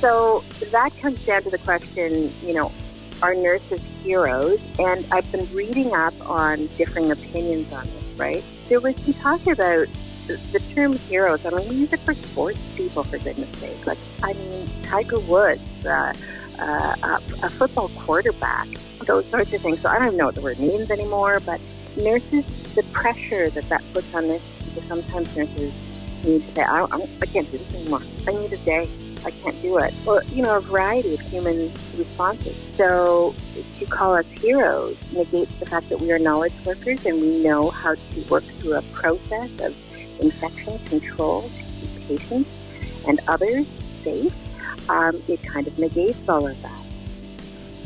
So that comes down to the question, are nurses heroes? And I've been reading up on differing opinions on this, right? There was some talk about the term heroes. I mean, we use it for sports people, for goodness sake. Tiger Woods, a football quarterback, those sorts of things. So I don't even know what the word means anymore, but nurses, the pressure that puts on this, because sometimes nurses need to say, I can't do this anymore. I need a day. I can't do it. Or, a variety of human responses. So to call us heroes negates the fact that we are knowledge workers and we know how to work through a process of infection control to keep patients and others safe. It kind of negates all of that.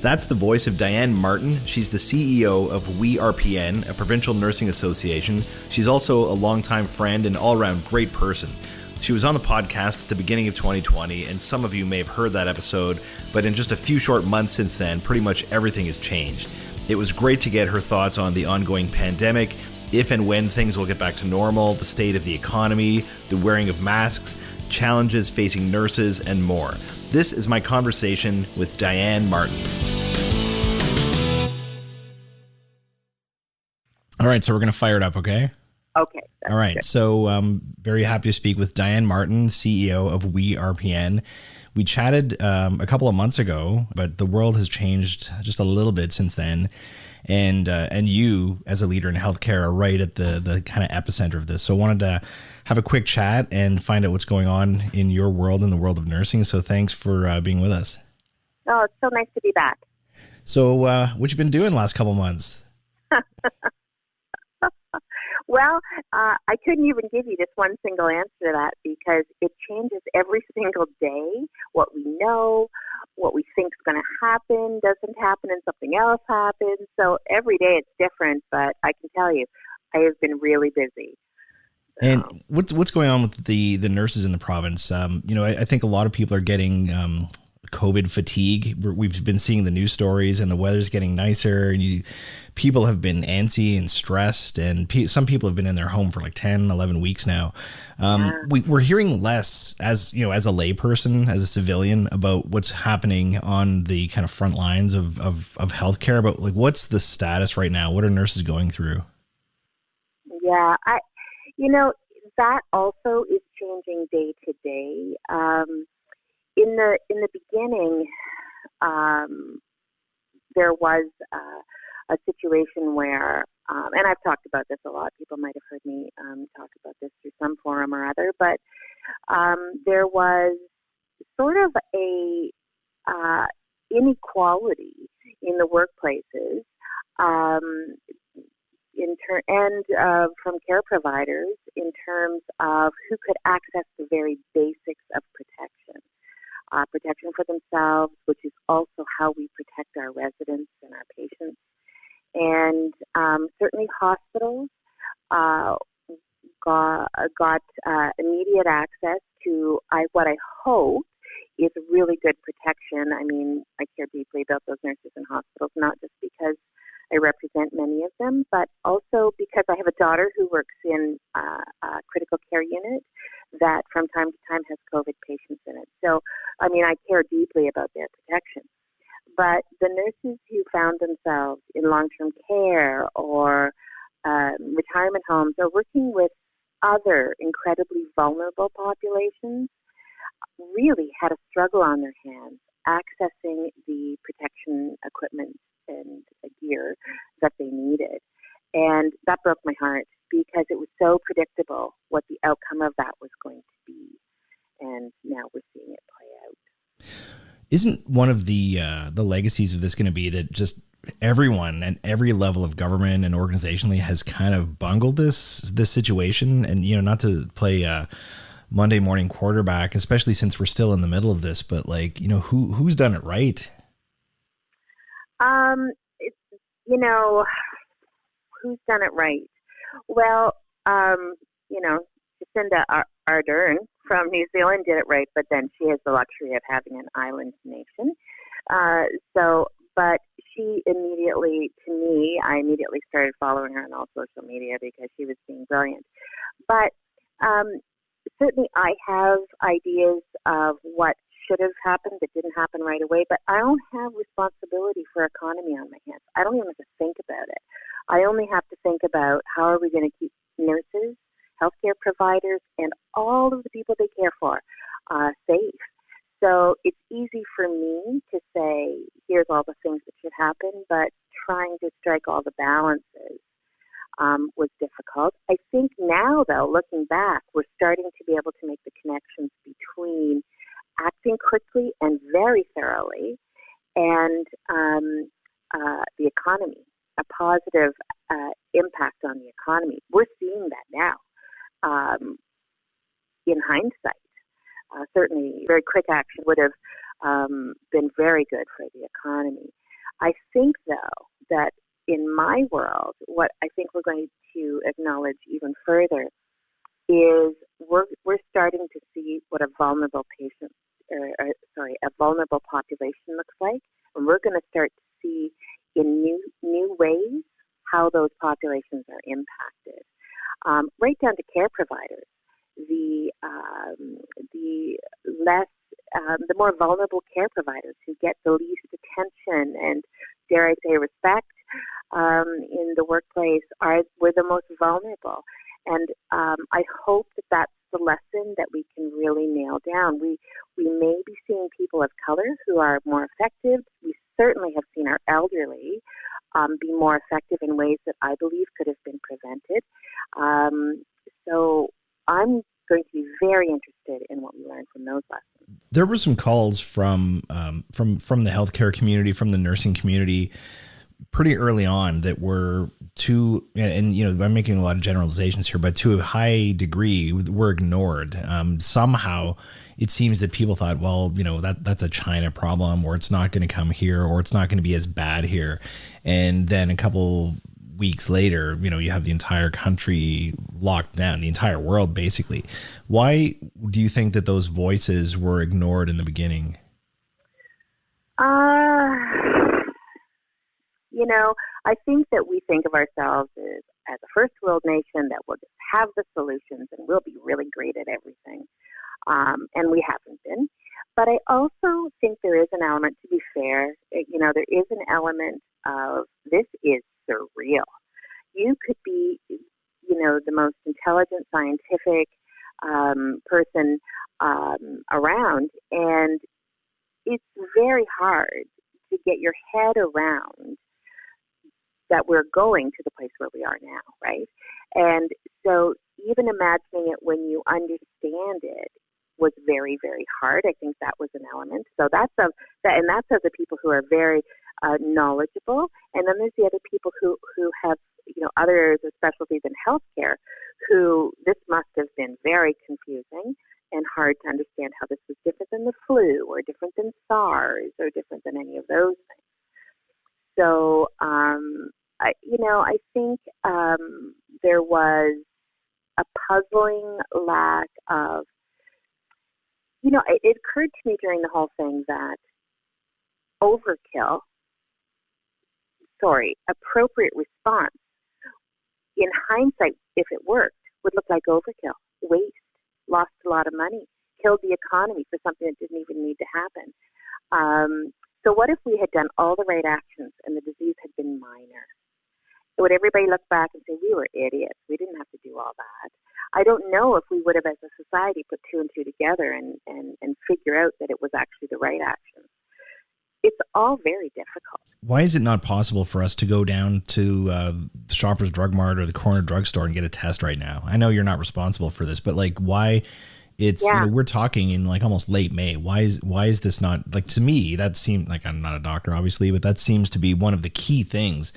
That's the voice of Dianne Martin. She's the CEO of WeRPN, a provincial nursing association. She's also a longtime friend and all-around great person. She was on the podcast at the beginning of 2020, and some of you may have heard that episode, but in just a few short months since then, pretty much everything has changed. It was great to get her thoughts on the ongoing pandemic, if and when things will get back to normal, the state of the economy, the wearing of masks, challenges facing nurses, and more. This is my conversation with Dianne Martin. All right, so we're going to fire it up, okay? Okay. All right. Good. So I'm very happy to speak with Dianne Martin, CEO of WeRPN. We chatted a couple of months ago, but the world has changed just a little bit since then. And you, as a leader in healthcare, are right at the kind of epicenter of this. So I wanted to have a quick chat and find out what's going on in your world, in the world of nursing. So thanks for being with us. Oh, it's so nice to be back. So what you been doing the last couple months? Well, I couldn't even give you just one single answer to that because it changes every single day. What we know, what we think is going to happen, doesn't happen, and something else happens. So every day it's different, but I can tell you, I have been really busy. And what's going on with the nurses in the province? I think a lot of people are getting COVID fatigue. We've been seeing the news stories, and the weather's getting nicer, and people have been antsy and stressed, and some people have been in their home for like 10, 11 weeks now. We're hearing less as a layperson, as a civilian, about what's happening on the kind of front lines of healthcare, about like what's the status right now? What are nurses going through? Yeah, that also is changing day to day. In the beginning, there was a situation where, and I've talked about this a lot. People might have heard me talk about this through some forum or other, but there was sort of a inequality in the workplaces, from care providers in terms of who could access the very basics of protection. Protection for themselves, which is also how we protect our residents and our patients. And certainly hospitals got immediate access to what I hope is really good protection. I mean, I care deeply about those nurses in hospitals, not just because I represent many of them, but also because I have a daughter who works in a critical care unit that from time to time has COVID patients in it. So, I mean, I care deeply about their protection. But the nurses who found themselves in long-term care or retirement homes are working with other incredibly vulnerable populations really had a struggle on their hands accessing the protection equipment and gear that they needed. And that broke my heart because it was so predictable what the outcome of that was going to be. And now we're seeing it play out. Isn't one of the legacies of this going to be that just everyone and every level of government and organizationally has kind of bungled this situation? And, not to play Monday morning quarterback, especially since we're still in the middle of this, but who's done it right? Who's done it right? Well, Jacinda Ardern from New Zealand did it right, but then she has the luxury of having an island nation. But she immediately, I immediately started following her on all social media because she was being brilliant. But certainly I have ideas of what should have happened that didn't happen right away, but I don't have responsibility for economy on my hands. I don't even have to think about it. I only have to think about how are we going to keep nurses, healthcare providers, and all of the people they care for safe. So it's easy for me to say, here's all the things that should happen, but trying to strike all the balances was difficult. I think now, though, looking back, we're starting to be able to make the connections between acting quickly and very thoroughly and the economy, a positive impact on the economy. We're seeing that now in hindsight. Certainly, very quick action would have been very good for the economy. I think, though, that in my world, what I think we're going to acknowledge even further is we're starting to see what a vulnerable a vulnerable population looks like, and we're going to start to see in new ways how those populations are impacted, right down to care providers. The more vulnerable care providers who get the least attention and, dare I say, respect in the workplace were the most vulnerable. And I hope that that's the lesson that we can really nail down. We may be seeing people of color who are more effective. We certainly have seen our elderly be more effective in ways that I believe could have been prevented. So I'm going to be very interested in what we learned from those lessons. There were some calls from the healthcare community, from the nursing community, pretty early on that were and I'm making a lot of generalizations here, but to a high degree were ignored. Somehow it seems that people thought, well, that's a China problem, or it's not going to come here, or it's not going to be as bad here. And then a couple weeks later, you have the entire country locked down, the entire world, basically. Why do you think that those voices were ignored in the beginning? I think that we think of ourselves as a first world nation that will just have the solutions and we'll be really great at everything. And we haven't been. But I also think there is an element, to be fair, there is an element of this is surreal. You could be, the most intelligent, scientific person around, and it's very hard to get your head around that we're going to the place where we are now, right? And so even imagining it when you understand it was very, very hard. I think that was an element. So that's of the people who are very knowledgeable, and then there's the other people who have other areas of specialties in healthcare, who this must have been very confusing and hard to understand how this was different than the flu or different than SARS or different than any of those things. So I think there was a puzzling lack of. It occurred to me during the whole thing that appropriate response, in hindsight, if it worked, would look like overkill, waste, lost a lot of money, killed the economy for something that didn't even need to happen. So what if we had done all the right actions and the disease had been minor? Would everybody look back and say, we were idiots, we didn't have to do all that? I don't know if we would have, as a society, put two and two together and figure out that it was actually the right action. It's all very difficult. Why is it not possible for us to go down to Shoppers Drug Mart or the corner drugstore and get a test right now? I know you're not responsible for this, but why? It's we're talking in almost late May. Why is this not, to me, that seemed like, I'm not a doctor obviously, but that seems to be one of the key things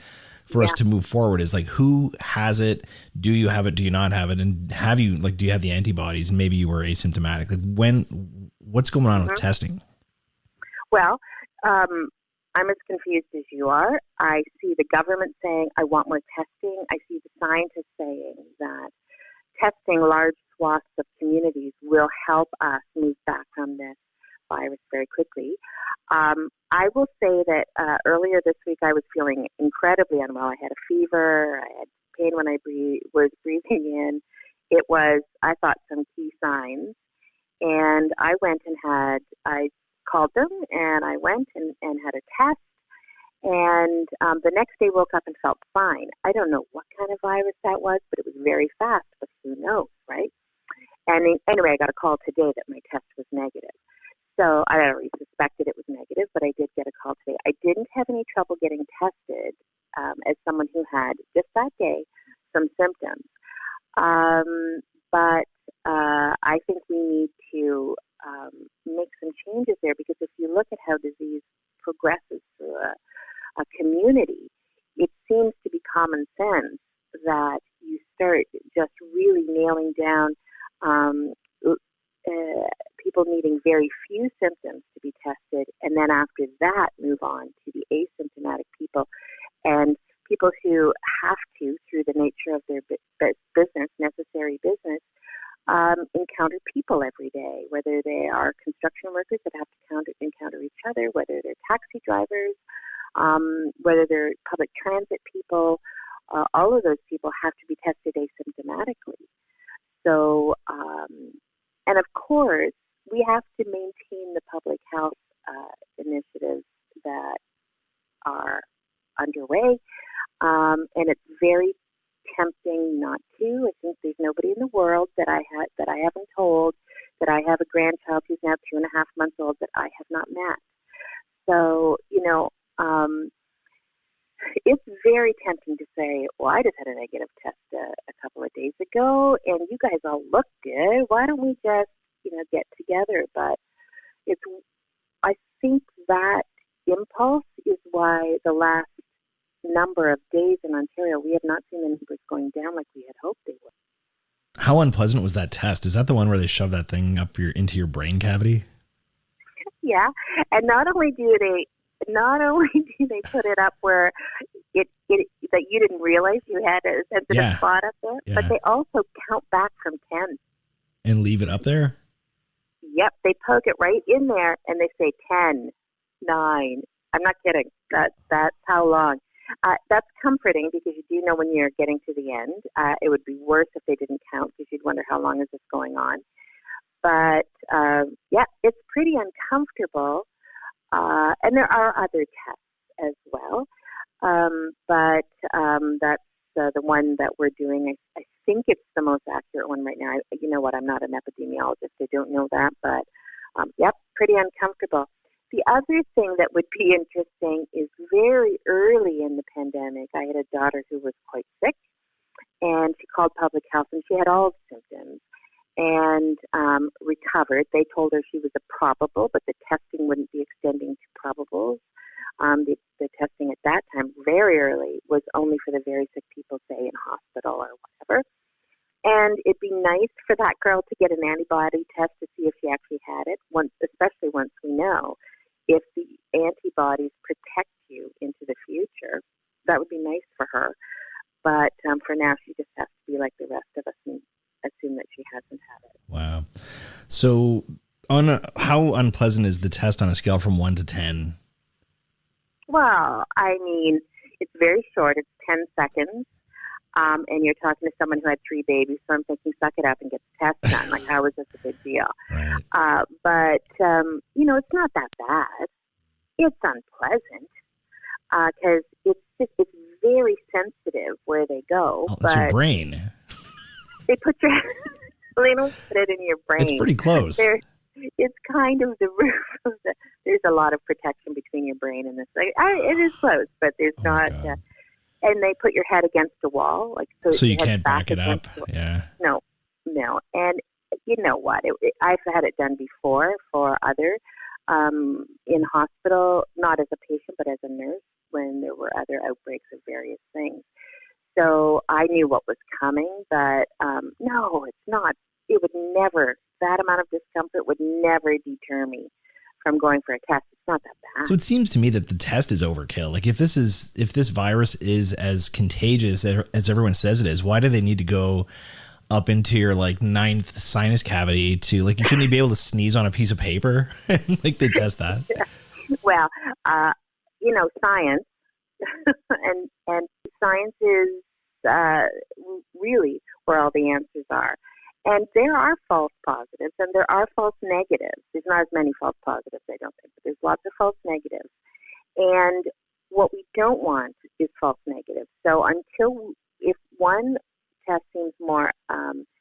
for us to move forward is who has it? Do you have it? Do you not have it? And have you, do you have the antibodies? And maybe you were asymptomatic. What's going on with testing? Well, I'm as confused as you are. I see the government saying, I want more testing. I see the scientists saying that testing large swaths of communities will help us move back from this virus very quickly. I will say that earlier this week I was feeling incredibly unwell. I had a fever. I had pain when I was breathing in. It was, I thought, some key signs. And I went and I called them, and I went and had a test. And the next day woke up and felt fine. I don't know what kind of virus that was, but it was very fast, but who knows, right? And anyway, I got a call today that my test was negative. So I already suspected it was negative, but I did get a call today. I didn't have any trouble getting tested as someone who had, just that day, some symptoms. But I think we need to make some changes there, because if you look at how disease progresses through a community, it seems to be common sense that you start just really nailing down people needing very few symptoms to be tested, and then after that move on to the asymptomatic people and people who have to, through the nature of their business, necessary business, encounter people every day, whether they are construction workers that have to encounter each other, whether they're taxi drivers, whether they're public transit people. All of those people have to be tested asymptomatically. So, and of course, we have to maintain the public health initiatives that are underway, and it's very tempting not to. I think there's nobody in the world that I haven't told that I have a grandchild who's now 2.5 months old that I have not met. So, it's very tempting to say, well, I just had a negative test a couple of days ago, and you guys all look good. Why don't we just, get together? But I think that impulse is why the last number of days in Ontario, we have not seen the numbers going down like we had hoped they would. How unpleasant was that test? Is that the one where they shove that thing up into your brain cavity? Yeah, and not only do they put it up where it that you didn't realize you had a sensitive spot up there, but they also count back from 10 and leave it up there. Yep, they poke it right in there and they say 10, 9. I'm not kidding. That's how long. That's comforting, because you do know when you're getting to the end. It would be worse if they didn't count, because you'd wonder how long is this going on. But it's pretty uncomfortable. And there are other tests as well. But that's the one that we're doing. I think it's the most accurate one right now. You know what? I'm not an epidemiologist. I don't know that. But, pretty uncomfortable. The other thing that would be interesting is very early in the pandemic, I had a daughter who was quite sick, and she called public health, and she had all the symptoms and recovered. They told her she was a probable, but the testing wouldn't be extending to probables. The testing at that time, very early, was only for the very sick people, say, in hospital or whatever. And it'd be nice for that girl to get an antibody test to see if she actually had it, especially once we know if the antibodies protect you into the future. That would be nice for her. But for now, she just has to be like the rest of us and assume that she hasn't had it. Wow. So how unpleasant is the test on a scale from 1 to 10? Well, I mean, it's very short. It's 10 seconds. And you're talking to someone who had 3 babies, so I'm thinking, suck it up and get the test done. Like, how is this a big deal? Right. But it's not that bad. It's unpleasant because it's very sensitive where they go. Oh, it's your brain. They they don't put it in your brain. It's pretty close. It's kind of the roof of there's a lot of protection between your brain and this. It is close, but there's not. And they put your head against the wall, so you can't back it up. Yeah. No. And you know what? I've had it done before for other in hospital, not as a patient but as a nurse, when there were other outbreaks of various things. So I knew what was coming, but no, it's not. It would never. That amount of discomfort would never deter me from going for a test. It's not that bad. So it seems to me that the test is overkill. Like if this virus is as contagious as everyone says it is, why do they need to go up into your 9th sinus cavity to you shouldn't be able to sneeze on a piece of paper? They test that. Well, science and science is really where all the answers are. And there are false positives and there are false negatives. There's not as many false positives, I don't think, but there's lots of false negatives. And what we don't want is false negatives. So if one test seems more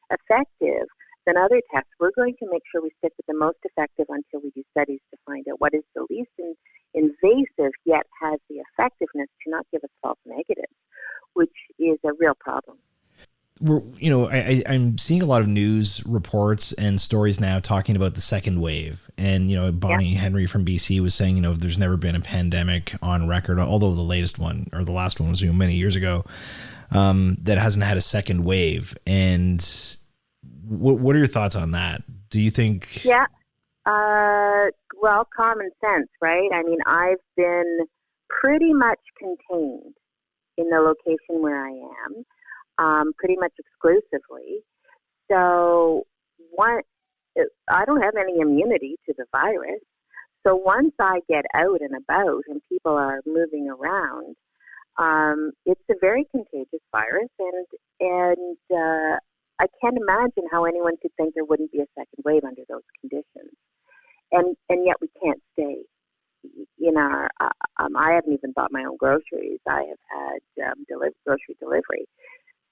effective than other tests, we're going to make sure we stick with the most effective until we do studies to find out what is the least invasive yet has the effectiveness to not give us false negatives, which is a real problem. I'm seeing a lot of news reports and stories now talking about the second wave. And, Bonnie Henry from BC was saying, there's never been a pandemic on record, although the latest one or the last one was many years ago, that hasn't had a second wave. And what are your thoughts on that? Do you think? Yeah. Well, common sense, right? I mean, I've been pretty much contained in the location where I am, pretty much exclusively. So I don't have any immunity to the virus. So once I get out and about and people are moving around, it's a very contagious virus, and I can't imagine how anyone could think there wouldn't be a second wave under those conditions. And yet we can't stay in our. I haven't even bought my own groceries. I have had grocery delivery.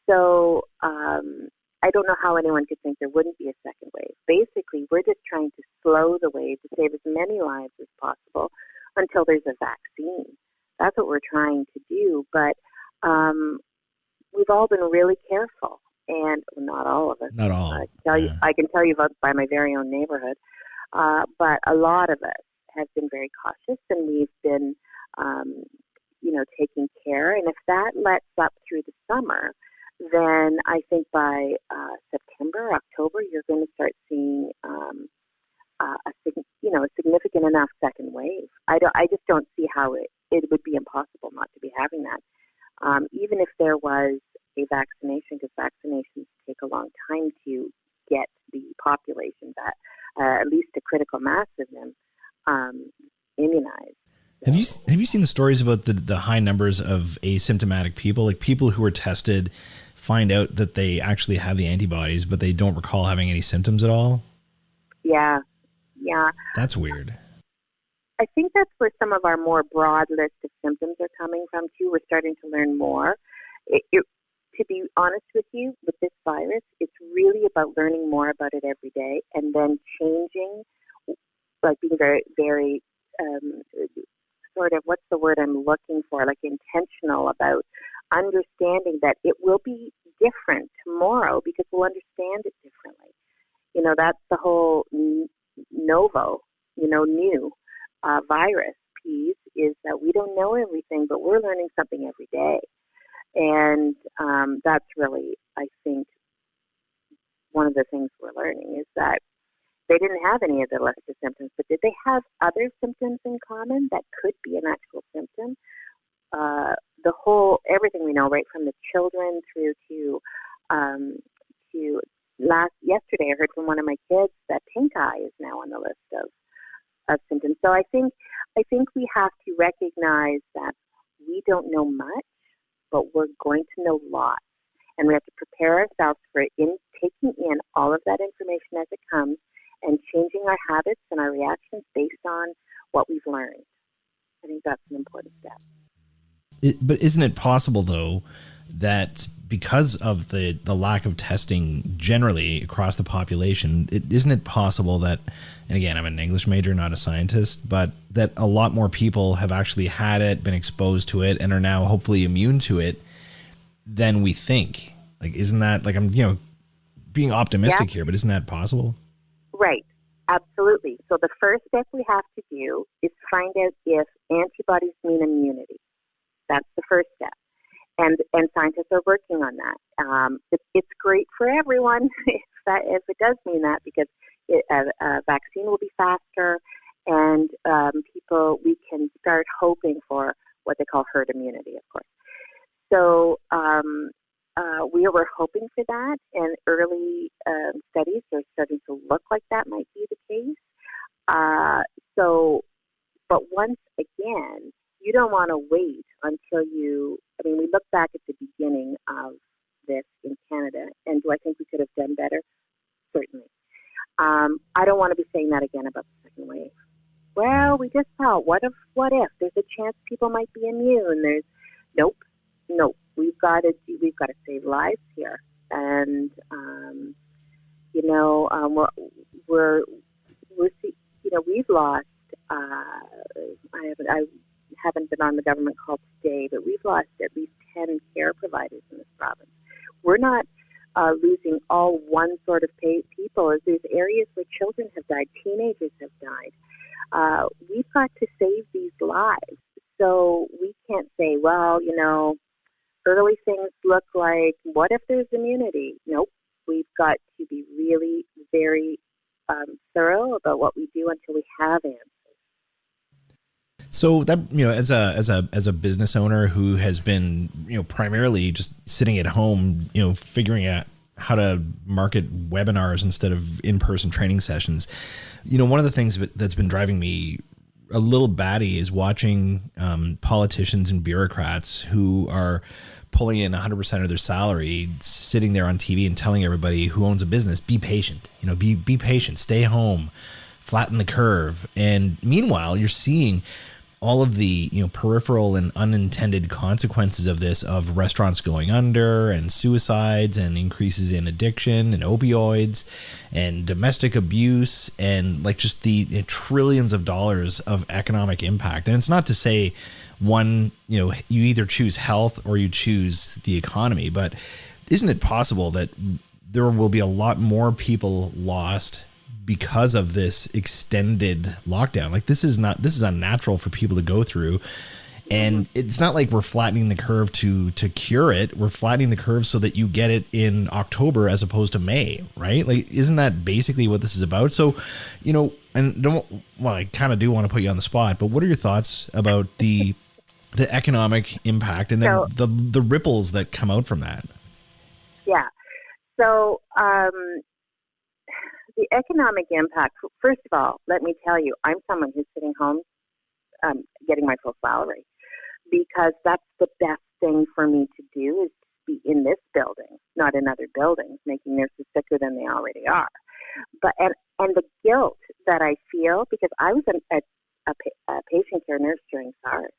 So I don't know how anyone could think there wouldn't be a second wave. Basically, we're just trying to slow the wave to save as many lives as possible until there's a vaccine. That's what we're trying to do. But we've all been really careful, and not all of us. Not all. I can tell you about by my very own neighborhood. But a lot of us have been very cautious, and we've been, taking care. And if that lets up through the summer, then I think by September, October, you're going to start seeing a significant enough second wave. I just don't see how it would be impossible not to be having that. Even if there was a vaccination, because vaccinations take a long time to get the population that at least a critical mass of them immunized. Have you seen the stories about the high numbers of asymptomatic people, like people who are tested, find out that they actually have the antibodies, but they don't recall having any symptoms at all? Yeah. That's weird. I think that's where some of our more broad list of symptoms are coming from, too. We're starting to learn more. To be honest with you, with this virus, it's really about learning more about it every day and then changing, like being very, very sort of, what's the word I'm looking for, like intentional about understanding that it will be different tomorrow because we'll understand it differently. That's the whole novo, new virus piece, is that we don't know everything, but we're learning something every day. And that's really, I think, one of the things we're learning is that they didn't have any of the list of symptoms, but did they have other symptoms in common that could be an actual symptom? Everything we know, right from the children through to yesterday, I heard from one of my kids that pink eye is now on the list of symptoms. So I think we have to recognize that we don't know much, but we're going to know lots. And we have to prepare ourselves for taking in all of that information as it comes and changing our habits and our reactions based on what we've learned. I think that's an important step. But isn't it possible, though, that because of the lack of testing generally across the population, isn't it possible that, and again, I'm an English major, not a scientist, but that a lot more people have actually had it, been exposed to it, and are now hopefully immune to it than we think? Like, isn't that, like, I'm, being optimistic here, but isn't that possible? Right. Absolutely. So the first step we have to do is find out if antibodies mean immunity. That's the first step. And scientists are working on that. It's great for everyone if it does mean that, because a vaccine will be faster, and we can start hoping for what they call herd immunity, of course. So we were hoping for that, and early studies are starting to look like that might be the case. But once again, you don't want to wait until we look back at the beginning of this in Canada, and do I think we could have done better? certainly. I don't want to be saying that again about the second wave. Well, we just thought, what if? There's a chance people might be immune. Nope. We've got to save lives here, and we've lost. I haven't been on the government call today, but we've lost at least 10 care providers in this province. We're not losing all one sort of people. There's areas where children have died, teenagers have died. We've got to save these lives. So we can't say, well, early things look like, what if there's immunity? Nope. We've got to be really very thorough about what we do until we have answers. So that, as a business owner who has been, primarily just sitting at home, figuring out how to market webinars instead of in-person training sessions, one of the things that's been driving me a little batty is watching politicians and bureaucrats who are pulling in 100% of their salary, sitting there on TV and telling everybody who owns a business, be patient, be patient, stay home, flatten the curve. And meanwhile, you're seeing all of the peripheral and unintended consequences of this, of restaurants going under and suicides and increases in addiction and opioids and domestic abuse and just the trillions of dollars of economic impact. And it's not to say one, you either choose health or you choose the economy, but isn't it possible that there will be a lot more people lost because of this extended lockdown? This is unnatural for people to go through. And it's not like we're flattening the curve to cure it. We're flattening the curve so that you get it in October as opposed to May, right? Isn't that basically what this is about? So, I kind of do want to put you on the spot, but what are your thoughts about the economic impact and then the ripples that come out from that? Yeah. So, the economic impact, first of all, let me tell you, I'm someone who's sitting home getting my full salary because that's the best thing for me to do is to be in this building, not in other buildings, making nurses sicker than they already are. But and the guilt that I feel, because I was a patient care nurse during SARS,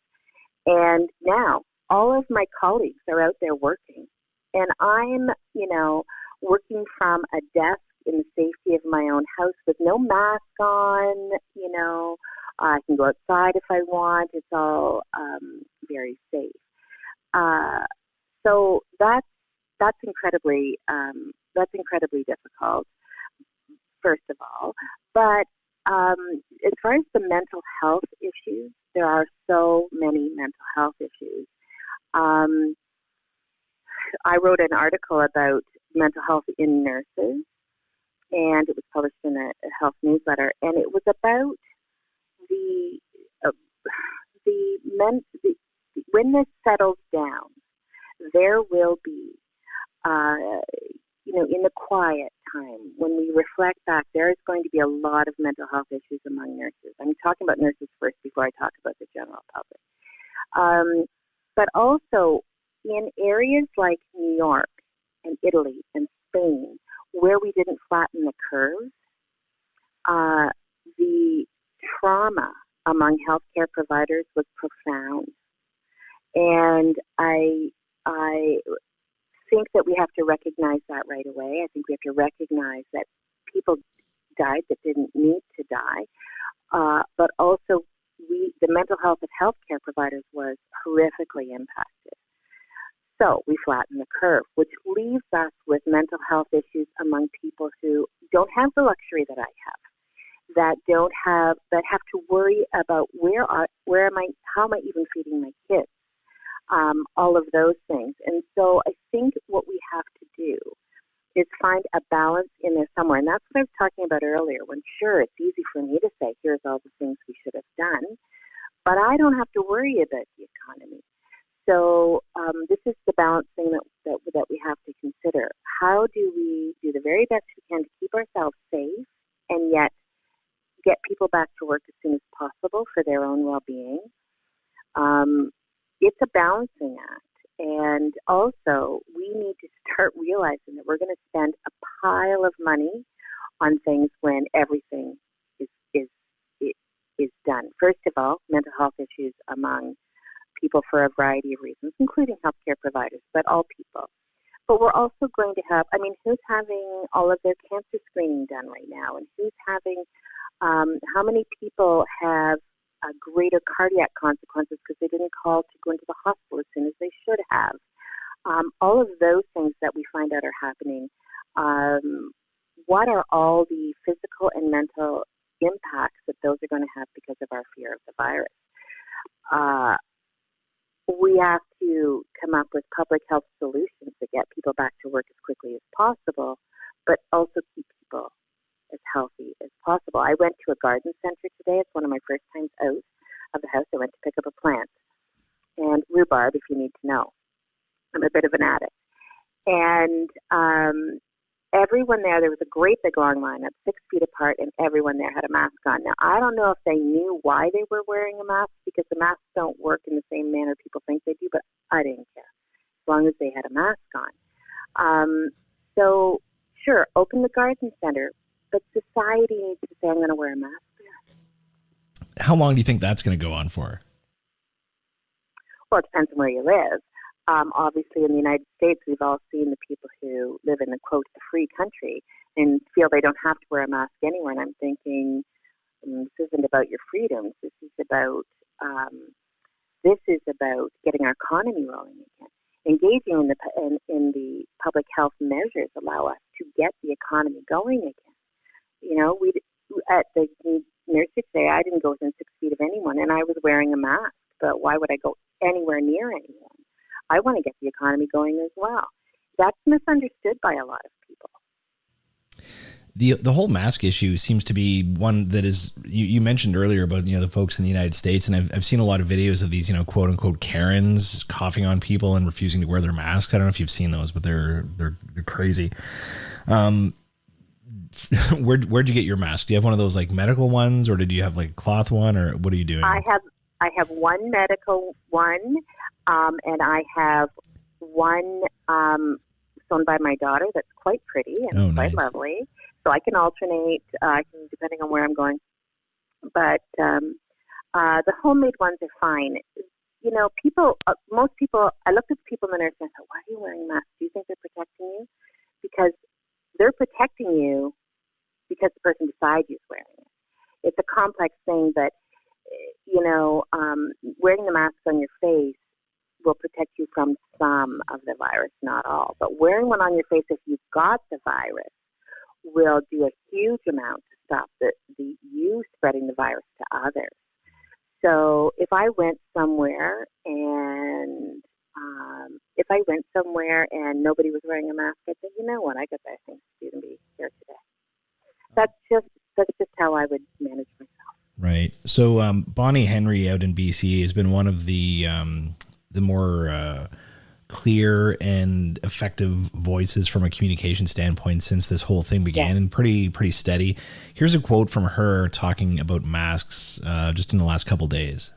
and now all of my colleagues are out there working, and I'm, working from a desk in the safety of my own house with no mask on, I can go outside if I want. It's all very safe. So that's incredibly difficult, first of all. But as far as the mental health issues, there are so many mental health issues. I wrote an article about mental health in nurses, and it was published in a health newsletter, and it was about when this settles down, there will be, in the quiet time, when we reflect back, there is going to be a lot of mental health issues among nurses. I'm talking about nurses first before I talk about the general public. But also in areas like New York and Italy and Spain, where we didn't flatten the curve, the trauma among healthcare providers was profound. And I think that we have to recognize that right away. I think we have to recognize that people died that didn't need to die, but also the mental health of healthcare providers was horrifically impacted. So we flatten the curve, which leaves us with mental health issues among people who don't have the luxury that I have, that have to worry about how am I even feeding my kids, all of those things. And so I think what we have to do is find a balance in there somewhere. And that's what I was talking about earlier, when sure, it's easy for me to say, here's all the things we should have done, but I don't have to worry about the economy. So this is the balancing that we have to consider. How do we do the very best we can to keep ourselves safe and yet get people back to work as soon as possible for their own well-being? It's a balancing act. And also, we need to start realizing that we're going to spend a pile of money on things when everything is is done. First of all, mental health issues among people for a variety of reasons, including healthcare providers, but all people. But we're also going to have, who's having all of their cancer screening done right now? And who's having, how many people have greater cardiac consequences because they didn't call to go into the hospital as soon as they should have? All of those things that we find out are happening. What are all the physical and mental impacts that those are going to have because of our fear of the virus? We have to come up with public health solutions to get people back to work as quickly as possible, but also keep people as healthy as possible. I went to a garden center today. It's one of my first times out of the house. I went to pick up a plant. And rhubarb, if you need to know. I'm a bit of an addict. And everyone there was a great big long line up 6 feet apart, and everyone there had a mask on. Now, I don't know if they knew why they were wearing a mask, because the masks don't work in the same manner people think they do, but I didn't care, as long as they had a mask on. So, sure, open the garden center, but society needs to say, I'm going to wear a mask there. How long do you think that's going to go on for? Well, it depends on where you live. Obviously, in the United States, we've all seen the people who live in a, quote, a free country and feel they don't have to wear a mask anywhere. And I'm thinking, this isn't about your freedoms. This is about getting our economy rolling again. Engaging in the public health measures allow us to get the economy going again. You know, at the nursery today, I didn't go within 6 feet of anyone, and I was wearing a mask. But why would I go anywhere near anyone? I want to get the economy going as well. That's misunderstood by a lot of people. The whole mask issue seems to be one that is, you mentioned earlier about, the folks in the United States, and I've seen a lot of videos of these, quote unquote Karens coughing on people and refusing to wear their masks. I don't know if you've seen those, but they're crazy. Where'd you get your mask? Do you have one of those like medical ones, or did you have like a cloth one, or what are you doing? I have one medical one, and I have one sewn by my daughter that's quite pretty and quite lovely. So I can alternate, depending on where I'm going. But the homemade ones are fine. Most people, I looked at the people in the nursery and I thought, why are you wearing masks? Do you think they're protecting you? Because they're protecting you because the person beside you is wearing it. It's a complex thing, but wearing the mask on your face will protect you from some of the virus, not all. But wearing one on your face if you've got the virus will do a huge amount to stop you spreading the virus to others. So if I went somewhere and nobody was wearing a mask, I'd say, you know what, I got better things to do than be here today. That's just how I would manage myself. Right. So Bonnie Henry out in BC has been one of the more clear and effective voices from a communication standpoint since this whole thing began, and pretty steady. Here's a quote from her talking about masks just in the last couple days.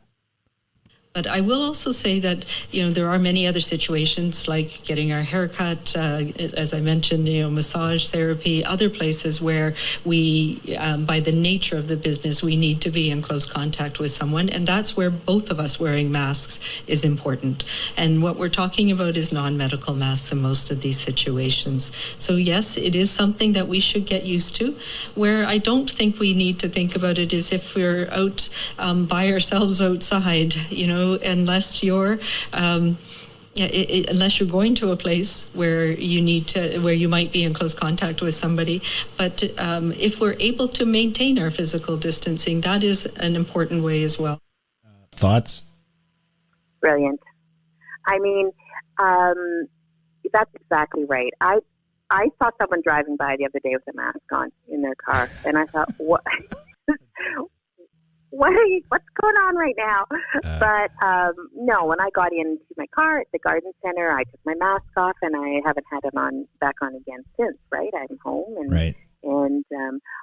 But I will also say that, there are many other situations like getting our hair cut, as I mentioned, massage therapy, other places where we, by the nature of the business, we need to be in close contact with someone. And that's where both of us wearing masks is important. And what we're talking about is non-medical masks in most of these situations. So yes, it is something that we should get used to. Where I don't think we need to think about it is if we're out by ourselves outside, unless you're unless you're going to a place where you might be in close contact with somebody. But if we're able to maintain our physical distancing, that is an important way as well. Thoughts? Brilliant. That's exactly right. I saw someone driving by the other day with a mask on in their car, and I thought, what? What's going on right now? But no, when I got into my car at the garden center, I took my mask off, and I haven't had it back on again since. Right, I'm home, and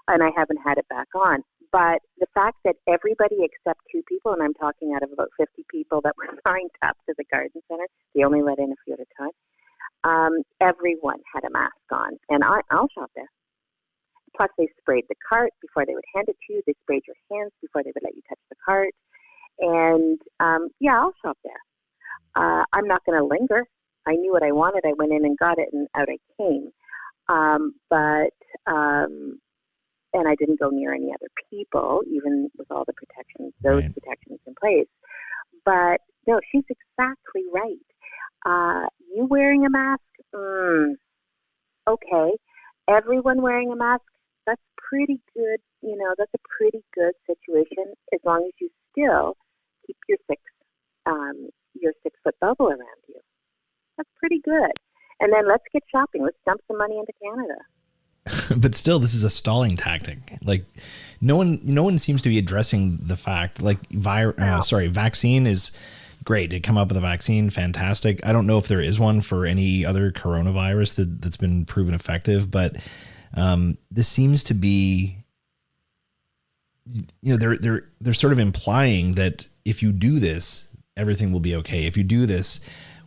I haven't had it back on. But the fact that everybody except 2 people, and I'm talking out of about 50 people that were signed up to the garden center, they only let in a few at a time. Everyone had a mask on, and I'll shop there. Plus, they sprayed the cart before they would hand it to you. They sprayed your hands before they would let you touch the cart. And I'll shop there. I'm not going to linger. I knew what I wanted. I went in and got it, and out I came. And I didn't go near any other people, even with all the protections, those Right. protections in place. But no, she's exactly right. You wearing a mask? Okay. Everyone wearing a mask? That's pretty good. That's a pretty good situation as long as you still keep your 6-foot bubble around you. That's pretty good. And then let's get shopping. Let's dump some money into Canada. But still, this is a stalling tactic. Like, no one seems to be addressing the fact. Like, vaccine is great. To come up with a vaccine, fantastic. I don't know if there is one for any other coronavirus that's been proven effective, but this seems to be, they're sort of implying that if you do this, everything will be okay. If you do this,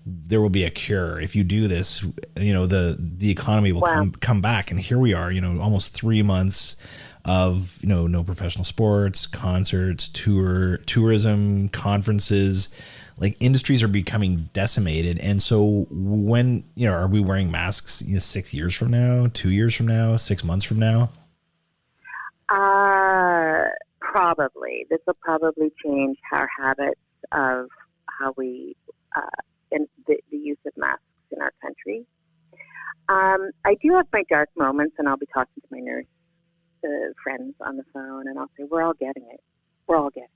there will be a cure. If you do this, the economy will come back. And here we are, almost 3 months of, no professional sports, concerts, tourism, conferences, like industries are becoming decimated. And so when, are we wearing masks 6 years from now, 2 years from now, 6 months from now? Probably. This will probably change our habits of how we, and the use of masks in our country. I do have my dark moments, and I'll be talking to my nurse friends on the phone, and I'll say, we're all getting it. We're all getting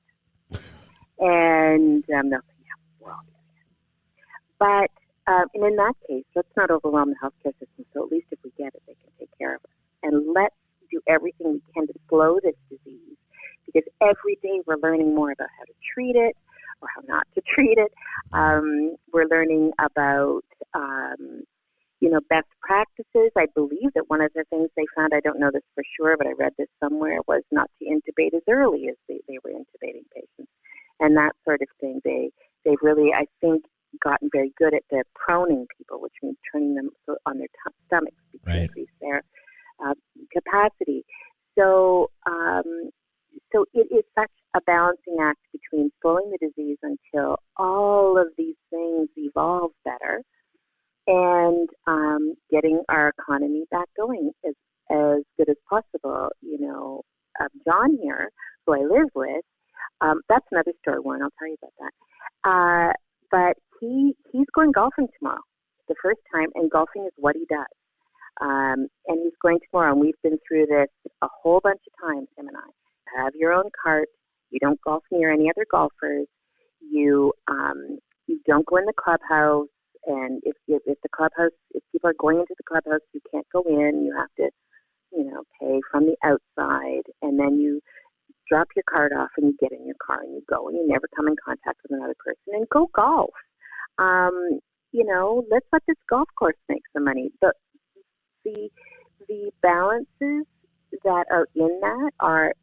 it. And they'll say, yeah, we're all getting it. But and in that case, let's not overwhelm the healthcare system. So at least if we get it, they can take care of us. And let's do everything we can to slow this disease, because every day we're learning more about how to treat it or how not to treat it. We're learning about, best practices. I believe that one of the things they found, I don't know this for sure, but I read this somewhere, was not to intubate as early as they were intubating patients and that sort of thing. They've really, I think, gotten very good at the proning people, which means turning them on their stomachs to increase their capacity. So it is such a balancing act between slowing the disease until all of these things evolve better and getting our economy back going as good as possible. John here, who I live with, that's another story, Warren. I'll tell you about that. But he's going golfing tomorrow, the first time, and golfing is what he does. And he's going tomorrow, and we've been through this a whole bunch of times, him and I. Have your own cart. You don't golf near any other golfers. You don't go in the clubhouse. And if people are going into the clubhouse, you can't go in. You have to, pay from the outside. And then you drop your cart off and you get in your car and you go, and you never come in contact with another person, and go golf. Let's let this golf course make some money. But the balances that are in that are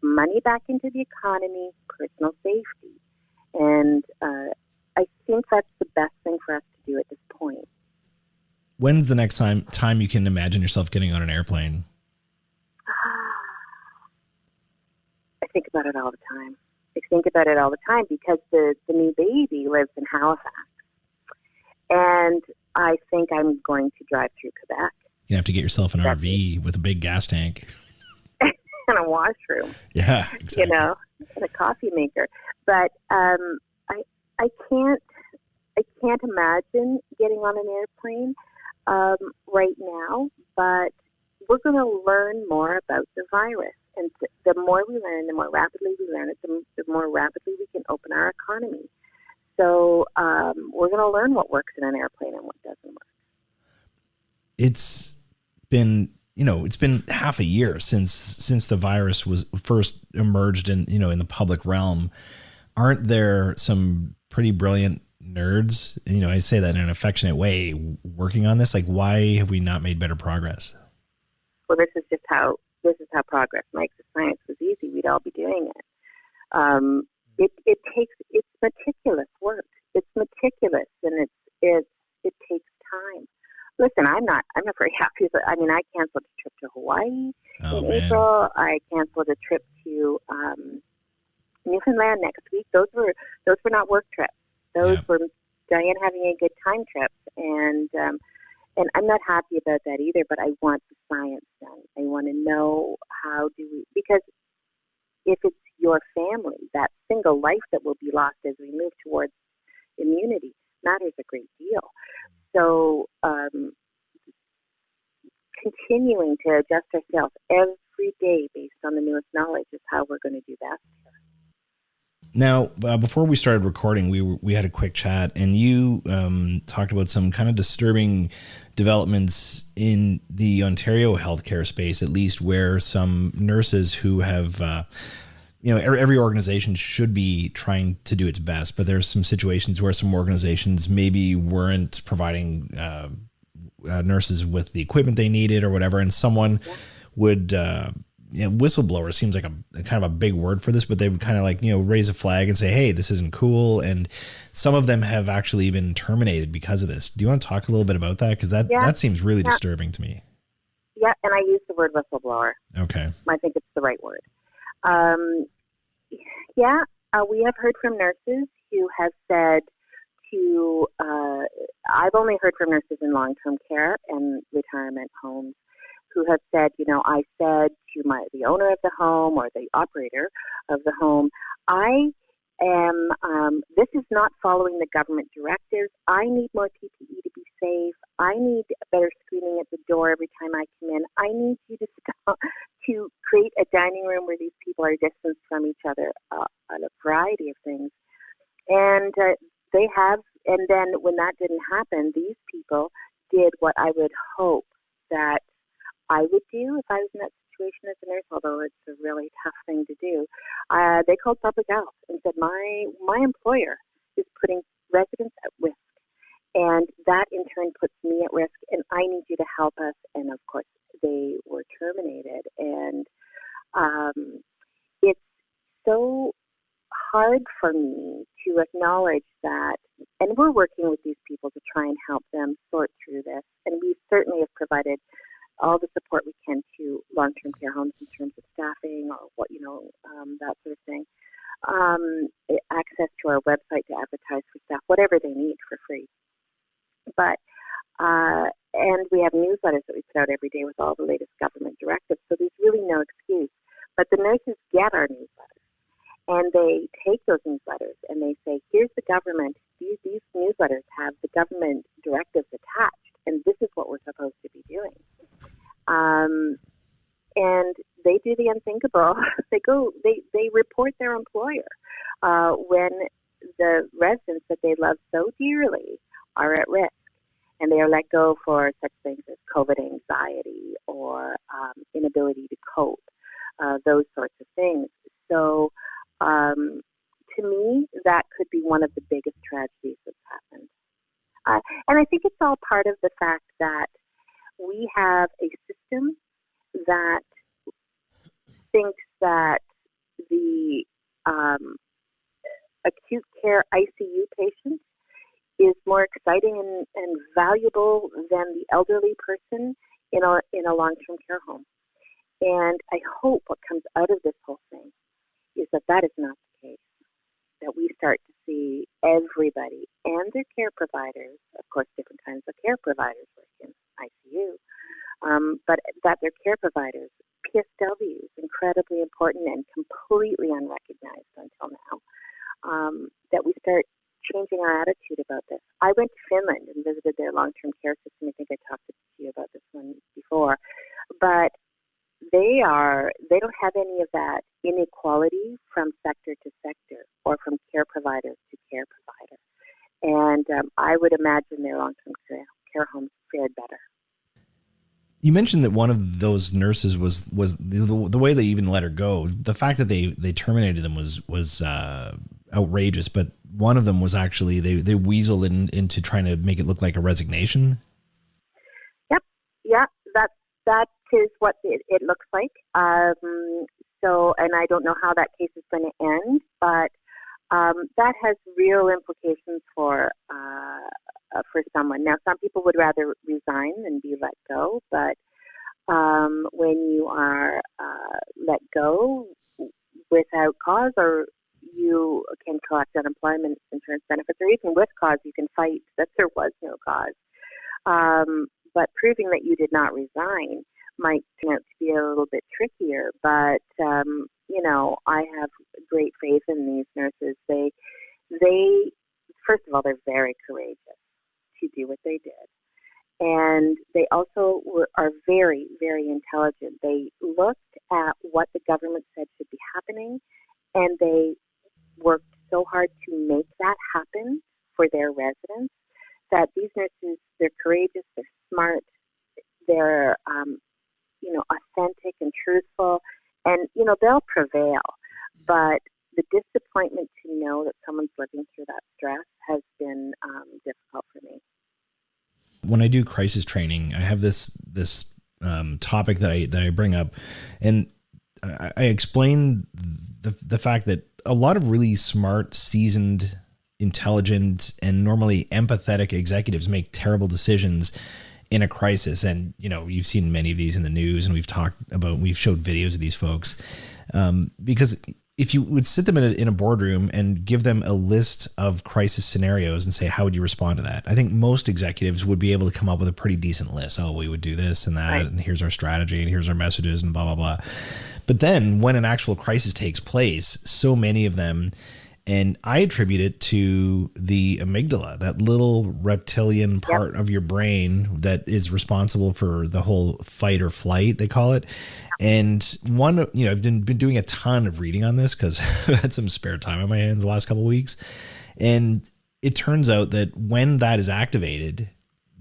money back into the economy, personal safety. And I think that's the best thing for us to do at this point. When's the next time you can imagine yourself getting on an airplane? I think about it all the time. Because the new baby lives in Halifax. And I think I'm going to drive through Quebec. You have to get yourself an RV with a big gas tank. And a washroom. Yeah, exactly. And a coffee maker. But I can't imagine getting on an airplane right now, but we're going to learn more about the virus. And the more we learn, the more rapidly we learn it, the more rapidly we can open our economy. So we're going to learn what works in an airplane and what doesn't work. It's been half a year since the virus was first emerged in the public realm. Aren't there some pretty brilliant nerds, I say that in an affectionate way, working on this? Like, why have we not made better progress? Well, this is how progress makes. If science was easy, we'd all be doing it. It's meticulous work. It's meticulous, and it takes time. Listen, I'm not very happy. I canceled a trip to Hawaii Oh, In man. April, I canceled a trip to Newfoundland next week. Those were not work trips. Those Yeah. were Diane having a good time trips, and I'm not happy about that either. But I want the science done. I want to know how do we, because if it's your family, that single life that will be lost as we move towards immunity matters a great deal. So continuing to adjust ourselves every day based on the newest knowledge is how we're going to do that. Now, before we started recording, we had a quick chat, and you talked about some kind of disturbing developments in the Ontario healthcare space, at least where some nurses who have, every organization should be trying to do its best, but there's some situations where some organizations maybe weren't providing nurses with the equipment they needed or whatever, and someone would... whistleblower seems like a kind of a big word for this, but they would kind of raise a flag and say, hey, this isn't cool. And some of them have actually been terminated because of this. Do you want to talk a little bit about that? Because that seems really disturbing to me. Yeah, and I use the word whistleblower. Okay. I think it's the right word. We have heard from nurses who have said I've only heard from nurses in long-term care and retirement homes who have said, I said to the owner of the home or the operator of the home, I am, this is not following the government directives. I need more PPE to be safe. I need better screening at the door every time I come in. I need you to stop to create a dining room where these people are distanced from each other on a variety of things. And they have, and then when that didn't happen, these people did what I would hope that I would do if I was in that situation as a nurse, although it's a really tough thing to do. They called public health and said, my employer is putting residents at risk, and that in turn puts me at risk, and I need you to help us. And of course, they were terminated. And it's so hard for me to acknowledge that, and we're working with these people to try and help them sort through this, and we certainly have provided all the support we can to long-term care homes in terms of staffing or that sort of thing. Access to our website to advertise for staff, whatever they need for free. But and we have newsletters that we put out every day with all the latest government directives. So there's really no excuse. But the nurses get our newsletters, and they take those newsletters and they say, "Here's the government. These newsletters have the government directives attached, and this is what we're supposed to be doing." And they do the unthinkable. They report their employer when the residents that they love so dearly are at risk, and they are let go for such things as COVID anxiety or inability to cope, those sorts of things. So to me, that could be one of the biggest tragedies that's happened. And I think it's all part of the fact that we have a system that thinks that the acute care ICU patient is more exciting and valuable than the elderly person in a long-term care home. And I hope what comes out of this whole thing is that is not the case, that we start to see everybody and their care providers, of course, different kinds of care providers work in ICU, but that their care providers, PSWs, incredibly important and completely unrecognized until now, that we start changing our attitude about this. I went to Finland and visited their long-term care system. I think I talked to you about this one before, but they don't have any of that inequality from sector to sector or from care provider to care provider. And I would imagine their long-term care homes fared better. You mentioned that one of those nurses was the way they even let her go. The fact that they terminated them was outrageous, but one of them was actually they weaseled into trying to make it look like a resignation. Yep. Yeah, that is what it looks like. So, and I don't know how that case is going to end, but that has real implications for someone. Now, some people would rather resign than be let go, but when you are let go without cause, or you can collect unemployment insurance benefits, or even with cause, you can fight that there was no cause. But proving that you did not resign might turn out to be a little bit trickier. But, I have great faith in these nurses. They first of all, they're very courageous to do what they did. And they also are very, very intelligent. They looked at what the government said should be happening, and they worked so hard to make that happen for their residents that these nurses, they're courageous, they're smart, they're, authentic and truthful, and, they'll prevail. But the disappointment to know that someone's living through that stress has been difficult for me. When I do crisis training, I have this topic that I bring up, and I explain the fact that a lot of really smart, seasoned, intelligent, and normally empathetic executives make terrible decisions in a crisis. And, you've seen many of these in the news, and we've showed videos of these folks, because if you would sit them in a boardroom and give them a list of crisis scenarios and say, how would you respond to that? I think most executives would be able to come up with a pretty decent list. Oh, we would do this and that, right, and here's our strategy, and here's our messages, and blah, blah, blah. But then when an actual crisis takes place, so many of them, and I attribute it to the amygdala, that little reptilian part of your brain that is responsible for the whole fight or flight, they call it. And I've been doing a ton of reading on this because I've had some spare time on my hands the last couple of weeks. And it turns out that when that is activated,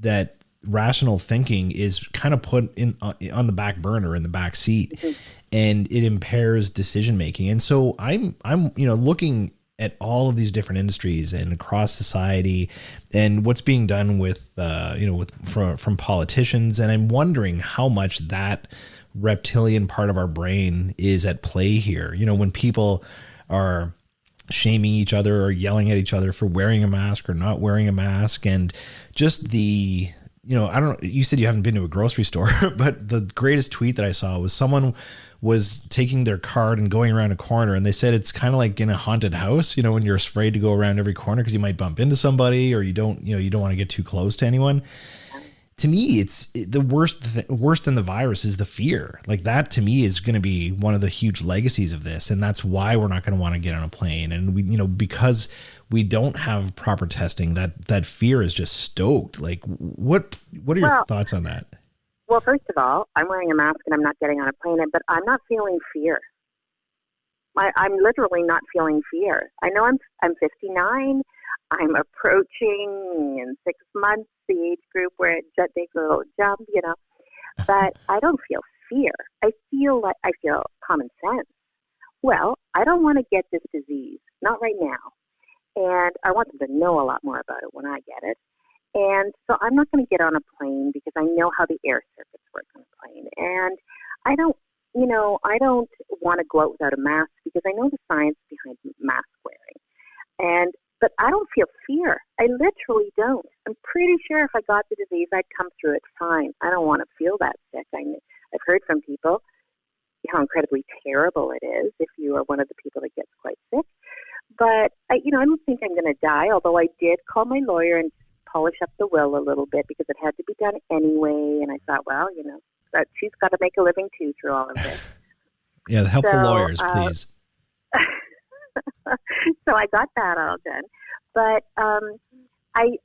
that rational thinking is kind of put in on the back burner, in the back seat, and it impairs decision making. And so I'm looking at all of these different industries and across society and what's being done from politicians. And I'm wondering how much that reptilian part of our brain is at play here. When people are shaming each other or yelling at each other for wearing a mask or not wearing a mask, and just the, I don't know, you said you haven't been to a grocery store, but the greatest tweet that I saw was someone was taking their cart and going around a corner, and they said it's kind of like in a haunted house, when you're afraid to go around every corner because you might bump into somebody, or you don't want to get too close to anyone. To me, it's the worse than the virus is the fear. Like, that to me is going to be one of the huge legacies of this. And that's why we're not going to want to get on a plane. And because we don't have proper testing, that fear is just stoked. Like, what are your thoughts on that? Well, first of all, I'm wearing a mask and I'm not getting on a plane, but I'm not feeling fear. I'm literally not feeling fear. I know I'm 59. I'm approaching in 6 months the age group where it takes a little jump, but I don't feel fear. I feel common sense. Well, I don't want to get this disease, not right now. And I want them to know a lot more about it when I get it. And so I'm not going to get on a plane because I know how the air circuits work on a plane. And I don't want to go out without a mask because I know the science behind mask wearing. But I don't feel fear. I literally don't. I'm pretty sure if I got the disease, I'd come through it fine. I don't want to feel that sick. I've heard from people how incredibly terrible it is if you are one of the people that gets quite sick. But I don't think I'm going to die, although I did call my lawyer and polish up the will a little bit because it had to be done anyway. And I thought, well, that she's got to make a living too through all of this. Yeah, the helpful lawyers, please. So I got that all done, but I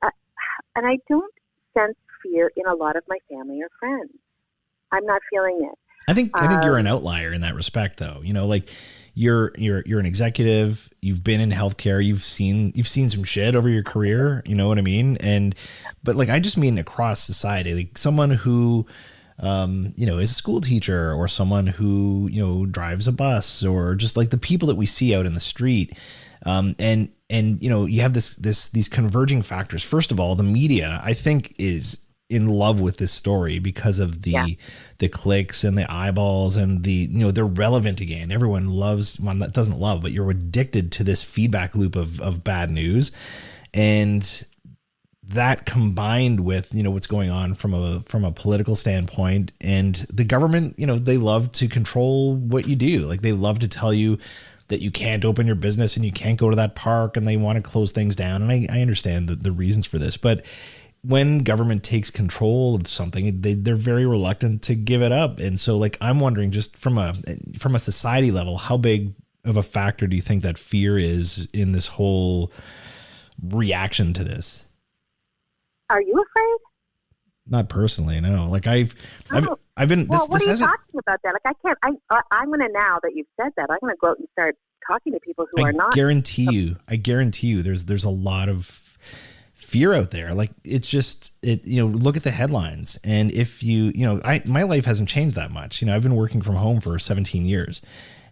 don't sense fear in a lot of my family or friends. I'm not feeling it. I think you're an outlier in that respect, though. Like you're an executive. You've been in healthcare. You've seen some shit over your career. You know what I mean? But like I just mean across society, like someone who is a school teacher, or someone who, drives a bus, or just like the people that we see out in the street. And you have these converging factors. First of all, the media, I think, is in love with this story because of the clicks and the eyeballs and they're relevant again. Everyone loves, well, that doesn't love, but you're addicted to this feedback loop of bad news. And that combined with, what's going on from a political standpoint, and the government, they love to control what you do. Like, they love to tell you that you can't open your business and you can't go to that park, and they want to close things down. And I understand the reasons for this, but when government takes control of something, they're very reluctant to give it up. And so, like, I'm wondering, just from a society level, how big of a factor do you think that fear is in this whole reaction to this? Are you afraid? Not personally, no. Like, I've been. Well, This what are you hasn't. talking about that? Like, I can't. I'm going to, now that you've said that, I'm going to go out and start talking to people who are not. I guarantee you, there's a lot of fear out there. Like, it's just, look at the headlines. And if my life hasn't changed that much. I've been working from home for 17 years.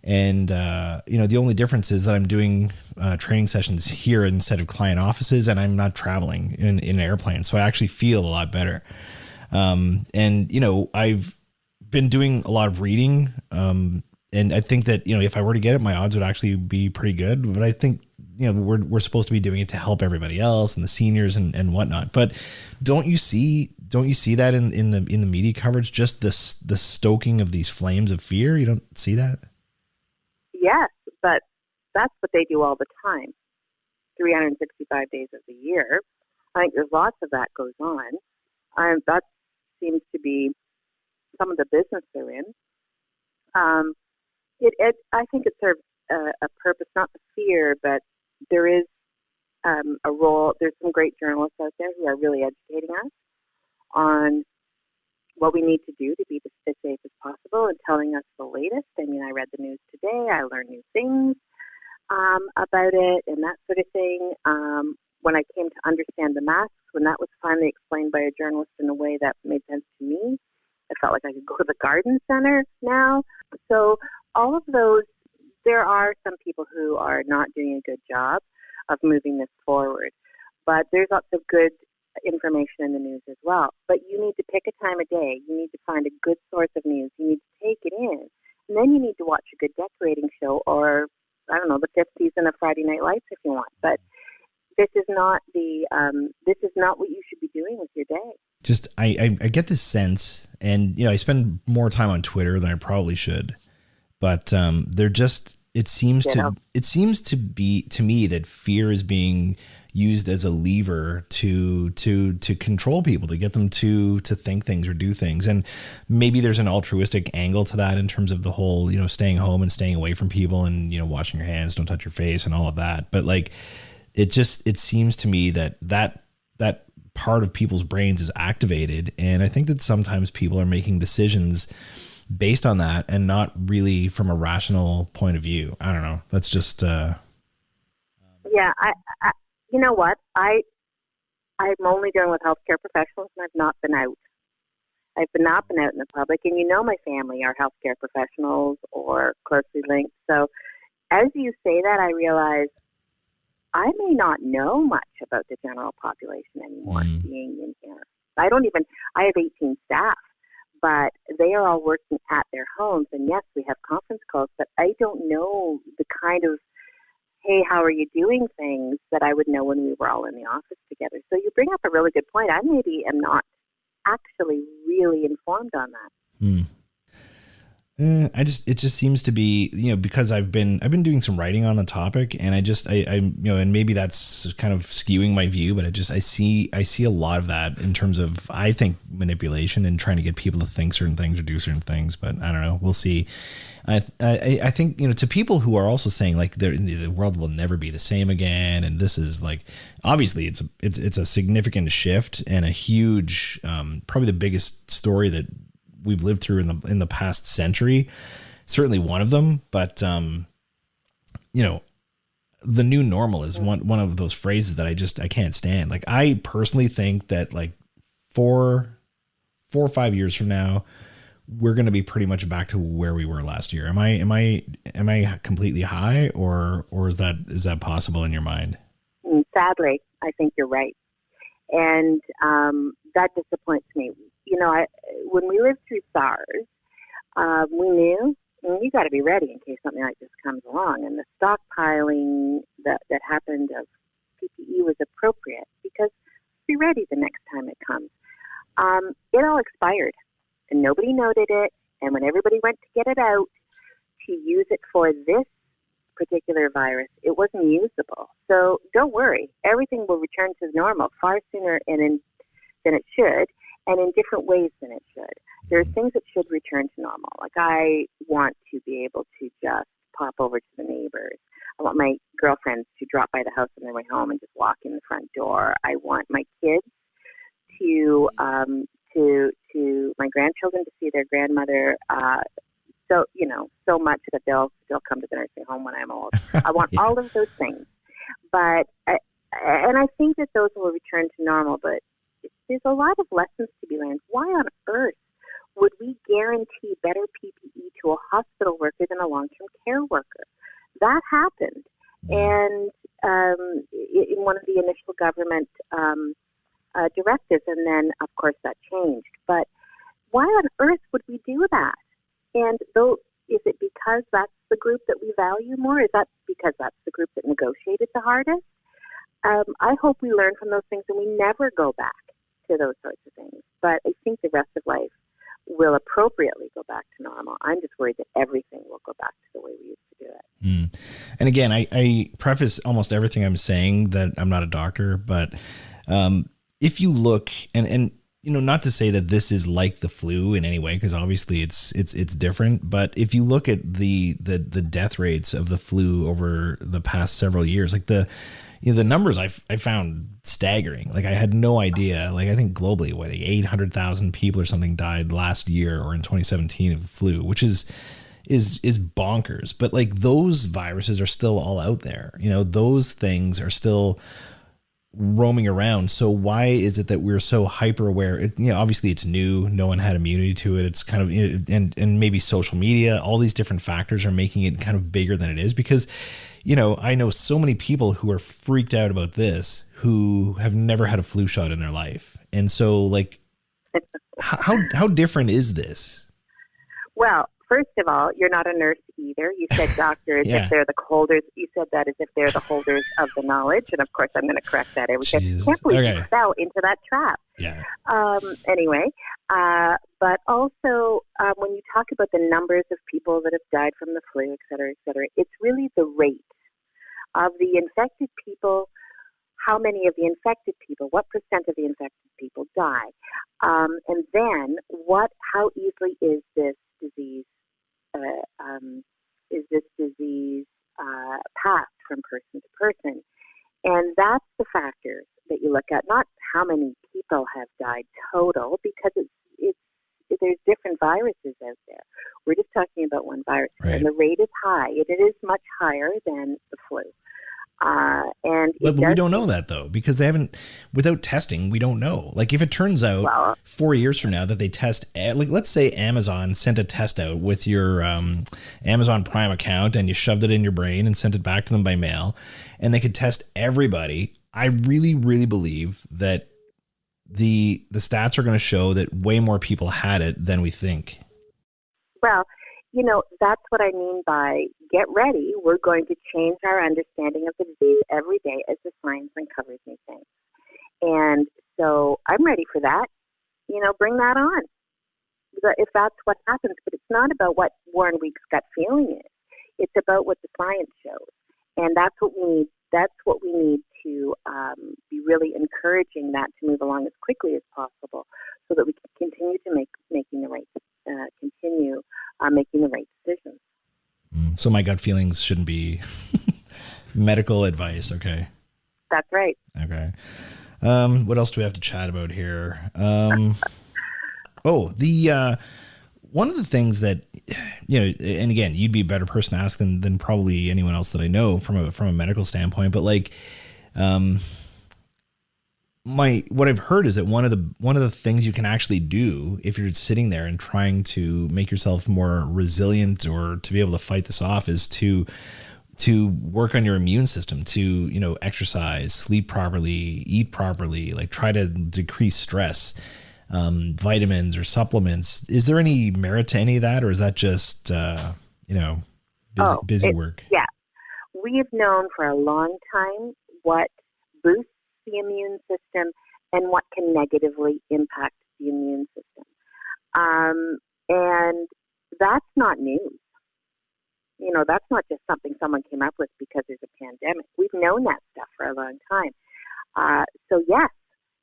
And, the only difference is that I'm doing training sessions here instead of client offices, and I'm not traveling in an airplane. So I actually feel a lot better. I've been doing a lot of reading. And I think that, if I were to get it, my odds would actually be pretty good. But I think, we're supposed to be doing it to help everybody else and the seniors and whatnot. But don't you see that in the media coverage, just the stoking of these flames of fear? You don't see that? Yes, but that's what they do all the time, 365 days of the year. I think there's lots of that goes on. That seems to be some of the business they're in. I think it serves a purpose, not the fear, but there is a role. There's some great journalists out there who are really educating us on what we need to do to be as safe as possible and telling us the latest. I mean, I read the news today. I learned new things about it and that sort of thing. When I came to understand the masks, when that was finally explained by a journalist in a way that made sense to me, I felt like I could go to the garden center now. So all of those, there are some people who are not doing a good job of moving this forward. But there's lots of good information in the news as well. But you need to pick a time of day. You need to find a good source of news. You need to take it in. And then you need to watch a good decorating show, or, I don't know, the fifth season of Friday Night Lights if you want. But this is not what you should be doing with your day. Just, I get this sense, and, I spend more time on Twitter than I probably should. But it seems to be to me that fear is being used as a lever to control people, to get them to think things or do things. And maybe there's an altruistic angle to that in terms of the whole, staying home and staying away from people and, washing your hands, don't touch your face and all of that. But like, it seems to me that part of people's brains is activated. And I think that sometimes people are making decisions based on that and not really from a rational point of view. I don't know. That's just, yeah, I you know what? I'm only dealing with healthcare professionals, and I've not been out. I've not been out in the public, and my family are healthcare professionals or closely linked. So as you say that, I realize I may not know much about the general population anymore being in here. I have 18 staff, but they are all working at their homes. And yes, we have conference calls, but I don't know the kind of, hey, how are you doing things that I would know when we were all in the office together. So you bring up a really good point. I maybe am not actually really informed on that. It just seems to be, because I've been doing some writing on the topic, and and maybe that's kind of skewing my view, but I see a lot of that in terms of, I think, manipulation and trying to get people to think certain things or do certain things. But I don't know. We'll see. I think, to people who are also saying like the world will never be the same again. And this is like, obviously it's a significant shift and a huge, probably the biggest story that we've lived through in the past century, certainly one of them. But, the new normal is one of those phrases that I can't stand. Like, I personally think that like 4 or 5 years from now, we're going to be pretty much back to where we were last year. Am I completely high, or is that possible in your mind? Sadly, I think you're right. And, that disappoints me. When we lived through SARS, we knew, and you got to be ready in case something like this comes along. And the stockpiling that happened of PPE was appropriate because be ready the next time it comes. It all expired, and nobody noted it. And when everybody went to get it out to use it for this particular virus, it wasn't usable. So don't worry, everything will return to normal far sooner than it should, and in different ways than it should. There are things that should return to normal. Like, I want to be able to just pop over to the neighbors. I want my girlfriends to drop by the house on their way home and just walk in the front door. I want my kids to my grandchildren to see their grandmother. So much that they'll come to the nursing home when I'm old. I want all of those things, and I think that those will return to normal. But there's a lot of lessons to be learned. Why on earth would we guarantee better PPE to a hospital worker than a long-term care worker? That happened, and in one of the initial government directives, and then of course that changed. But why on earth would we do that? And is it because that's the group that we value more? Is that because that's the group that negotiated the hardest? I hope we learn from those things and we never go back to those sorts of things. But I think the rest of life will appropriately go back to normal. I'm just worried that everything will go back to the way we used to do it. And again, I preface almost everything I'm saying that I'm not a doctor, but if you look and not to say that this is like the flu in any way, because obviously it's different. But if you look at the death rates of the flu over the past several years, like the numbers I found staggering. Like, I had no idea. Like, I think globally, 800,000 people or something died last year or in 2017 of the flu, which is bonkers. But like, those viruses are still all out there. Those things are still roaming around. So why is it that we're so hyper aware? Obviously it's new. No one had immunity to it. It's kind of, and maybe social media, all these different factors are making it kind of bigger than it is, because, I know so many people who are freaked out about this who have never had a flu shot in their life. And so, like, how different is this? Well, first of all, you're not a nurse either. You said doctor as if they're the holders. You said that as if they're the holders of the knowledge. And of course, I'm going to correct that. I can't believe you fell into that trap. Yeah. Anyway, but also when you talk about the numbers of people that have died from the flu, et cetera, it's really the rate of the infected people. How many of the infected people, what percent of the infected people die? And then how easily is this disease passed from person to person? And that's the factors that you look at, not how many people have died total, because there's different viruses out there. We're just talking about one virus, right. And the rate is high. It is much higher than the flu. But we don't know that, though, because they haven't, without testing, we don't know. Like, if it turns out 4 years from now that they test, like, let's say Amazon sent a test out with your Amazon Prime account and you shoved it in your brain and sent it back to them by mail, and they could test everybody. I really, really believe that the stats are going to show that way more people had it than we think. Well, that's what I mean by get ready. We're going to change our understanding of the disease every day as the science uncovers new things. And so I'm ready for that. Bring that on. If that's what happens. But it's not about what Warren Week's gut feeling is. It's about what the science shows. And that's what we need. That's what we need to be really encouraging that to move along as quickly as possible, so that we can continue to making the right decisions. So my gut feelings shouldn't be medical advice. Okay. That's right. Okay. What else do we have to chat about here? One of the things that, and again, you'd be a better person to ask than probably anyone else that I know from a medical standpoint, but like, what I've heard is that one of the things you can actually do if you're sitting there and trying to make yourself more resilient or to be able to fight this off is to work on your immune system, to, exercise, sleep properly, eat properly, like try to decrease stress, vitamins or supplements. Is there any merit to any of that, or is that just, busy work? Yeah. We've known for a long time what boosts the immune system and what can negatively impact the immune system. And that's not news. You know, that's not just something someone came up with because there's a pandemic. We've known that stuff for a long time. So yes,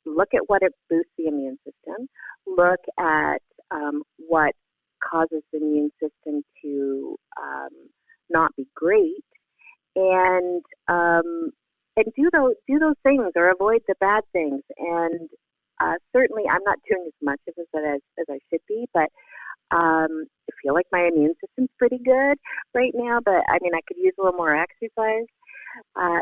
look at what it boosts the immune system. Look at what causes the immune system to not be great, and do those things or avoid the bad things. And certainly, I'm not doing as much of it as I should be, but I feel like my immune system's pretty good right now. But I mean, I could use a little more exercise.